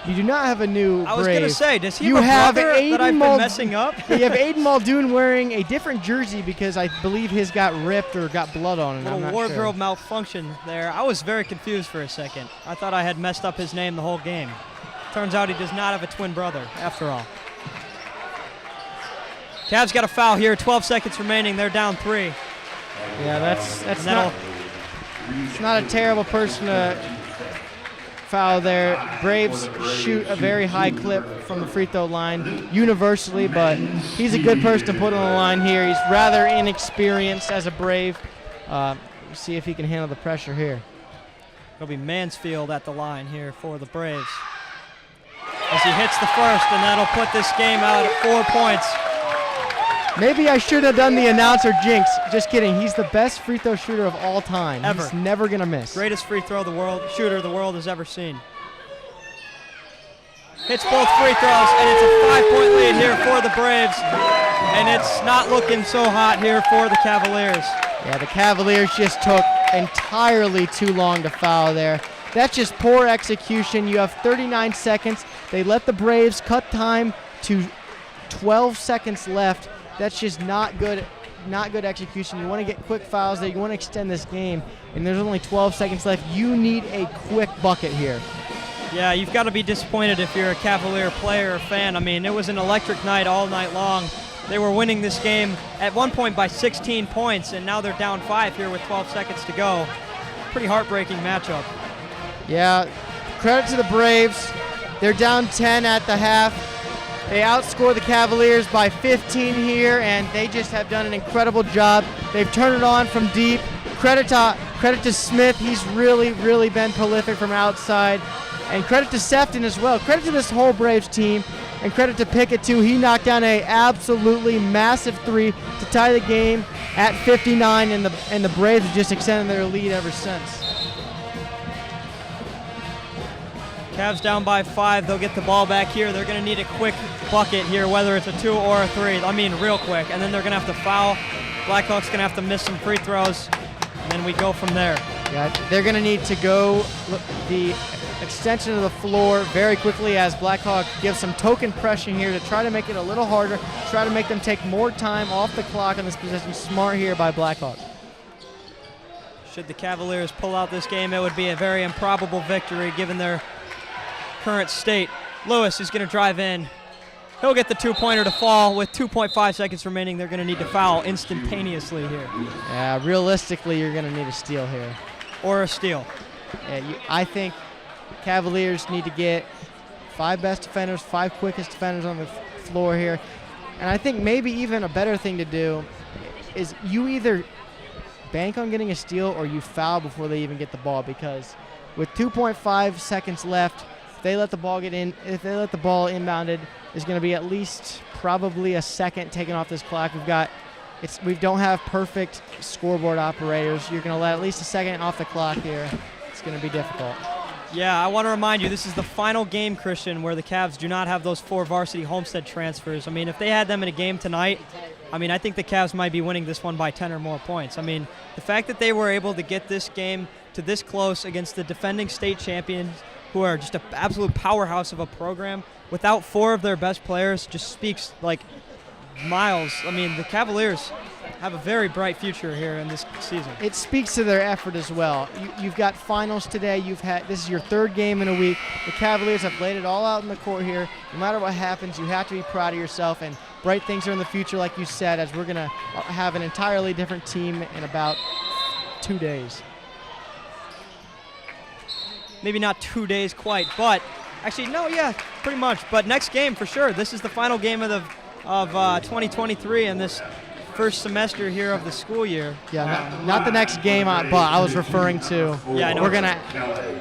You do not have a new Brave. I was going to say, does he you have a brother Aiden that I've been messing up? You have Aiden Muldoon wearing a different jersey because I believe his got ripped or got blood on it. A little wardrobe malfunction there. I was very confused for a second. I thought I had messed up his name the whole game. Turns out he does not have a twin brother, after all. Cavs got a foul here, 12 seconds remaining. They're down 3. Yeah, that's not, it's not a terrible person to foul there. Braves shoot a very high clip from the free throw line universally, but he's a good person to put on the line here. He's rather inexperienced as a Brave. See if he can handle the pressure here. It'll be Mansfield at the line here for the Braves. As he hits the first, and that'll put this game out at 4 points. Maybe I should have done the announcer jinx. Just kidding. He's the best free throw shooter of all time. Ever. He's never going to miss. Greatest free throw shooter the world has ever seen. Hits both free throws, and it's a 5-point lead here for the Braves. And it's not looking so hot here for the Cavaliers. Yeah, the Cavaliers just took entirely too long to foul there. That's just poor execution. You have 39 seconds. They let the Braves cut time to 12 seconds left. That's just not good execution. You want to get quick fouls there. You want to extend this game, and there's only 12 seconds left. You need a quick bucket here. Yeah, you've got to be disappointed if you're a Cavalier player or fan. I mean, it was an electric night all night long. They were winning this game at one point by 16 points, and now they're down 5 here with 12 seconds to go. Pretty heartbreaking matchup. Yeah, credit to the Braves. They're down 10 at the half. They outscore the Cavaliers by 15 here, and they just have done an incredible job. They've turned it on from deep. Credit to Smith. He's really been prolific from outside. And credit to Sefton as well. Credit to this whole Braves team. And credit to Pickett, too. He knocked down a absolutely massive 3 to tie the game at 59, and the Braves have just extended their lead ever since. Cavs down by 5. They'll get the ball back here. They're going to need a quick bucket here, whether it's a 2 or a 3. I mean, real quick. And then they're going to have to foul. Blackhawks going to have to miss some free throws. And then we go from there. Yeah, they're going to need to go the extension of the floor very quickly as Blackhawk gives some token pressure here to try to make it a little harder, try to make them take more time off the clock on this possession. Smart here by Blackhawk. Should the Cavaliers pull out this game, it would be a very improbable victory given their current state. Lewis is going to drive in. He'll get the 2-pointer to fall. With 2.5 seconds remaining, they're going to need to foul instantaneously here. Yeah, realistically, you're going to need a steal here. Or a steal. Yeah, I think Cavaliers need to get 5 best defenders, 5 quickest defenders on the floor here. And I think maybe even a better thing to do is you either bank on getting a steal or you foul before they even get the ball, because with 2.5 seconds left, if they let the ball inbounded, there's going to be at least probably a second taken off this clock. We don't have perfect scoreboard operators. You're going to let at least a second off the clock here. It's going to be difficult. Yeah, I want to remind you, this is the final game, Christian, where the Cavs do not have those 4 varsity Homestead transfers. I mean, if they had them in a game tonight, I think the Cavs might be winning this one by 10 or more points. I mean, the fact that they were able to get this game to this close against the defending state champions, who are just an absolute powerhouse of a program, without 4 of their best players, just speaks like miles. I mean, the Cavaliers have a very bright future here in this season. It speaks to their effort as well. You've got finals today. This is your 3rd game in a week. The Cavaliers have laid it all out in the court here. No matter what happens, you have to be proud of yourself, and bright things are in the future, like you said, as we're going to have an entirely different team in about 2 days. Maybe not 2 days quite, but actually, no, yeah, pretty much. But next game for sure. This is the final game of 2023 and this first semester here of the school year. Yeah, not the next game, but I was referring to. Yeah, I know. We're going to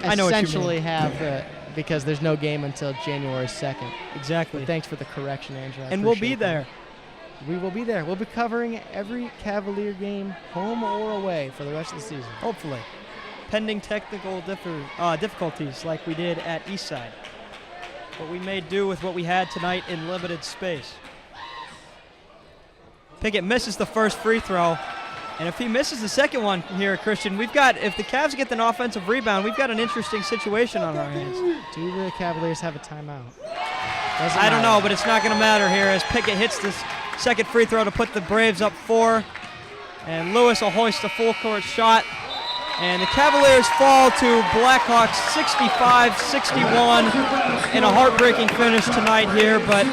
essentially have because there's no game until January 2nd. Exactly. But thanks for the correction, Andrew. And we'll be there. we will be there. We'll be covering every Cavalier game, home or away, for the rest of the season, hopefully. Pending technical difficulties like we did at Eastside. But we made do with what we had tonight in limited space. Pickett misses the first free throw. And if he misses the second one here, Christian, if the Cavs get an offensive rebound, we've got an interesting situation on our hands. Do the Cavaliers have a timeout? I don't know, but it's not going to matter here as Pickett hits this second free throw to put the Braves up 4. And Lewis will hoist a full-court shot. And the Cavaliers fall to Blackhawks 65-61 in a heartbreaking finish tonight here, but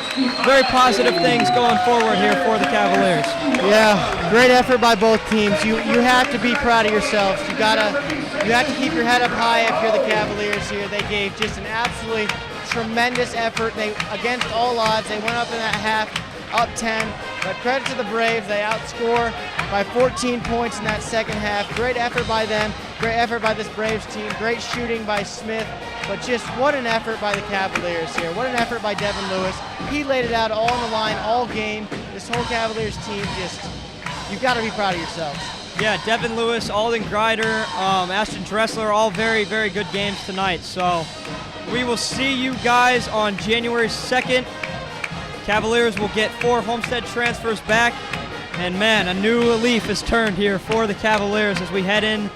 very positive things going forward here for the Cavaliers. Yeah, great effort by both teams. You have to be proud of yourselves. You have to keep your head up high if you're the Cavaliers here. They gave just an absolutely tremendous effort. They, against all odds, they went up in that half, up 10. But credit to the Braves, they outscore by 14 points in that second half. Great effort by them, great effort by this Braves team, great shooting by Smith, but just what an effort by the Cavaliers here. What an effort by Devin Lewis. He laid it out all on the line all game. This whole Cavaliers team you've got to be proud of yourselves. Yeah, Devin Lewis, Alden Greider, Ashton Dressler, all very, very good games tonight. So we will see you guys on January 2nd. Cavaliers will get 4 Homestead transfers back. And man, a new leaf is turned here for the Cavaliers as we head in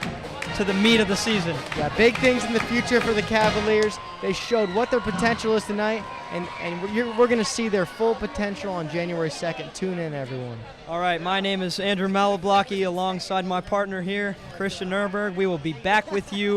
to the meat of the season. Yeah, big things in the future for the Cavaliers. They showed what their potential is tonight, and we're going to see their full potential on January 2nd. Tune in, everyone. All right, my name is Andrew Malablocki alongside my partner here, Christian Nuremberg. We will be back with you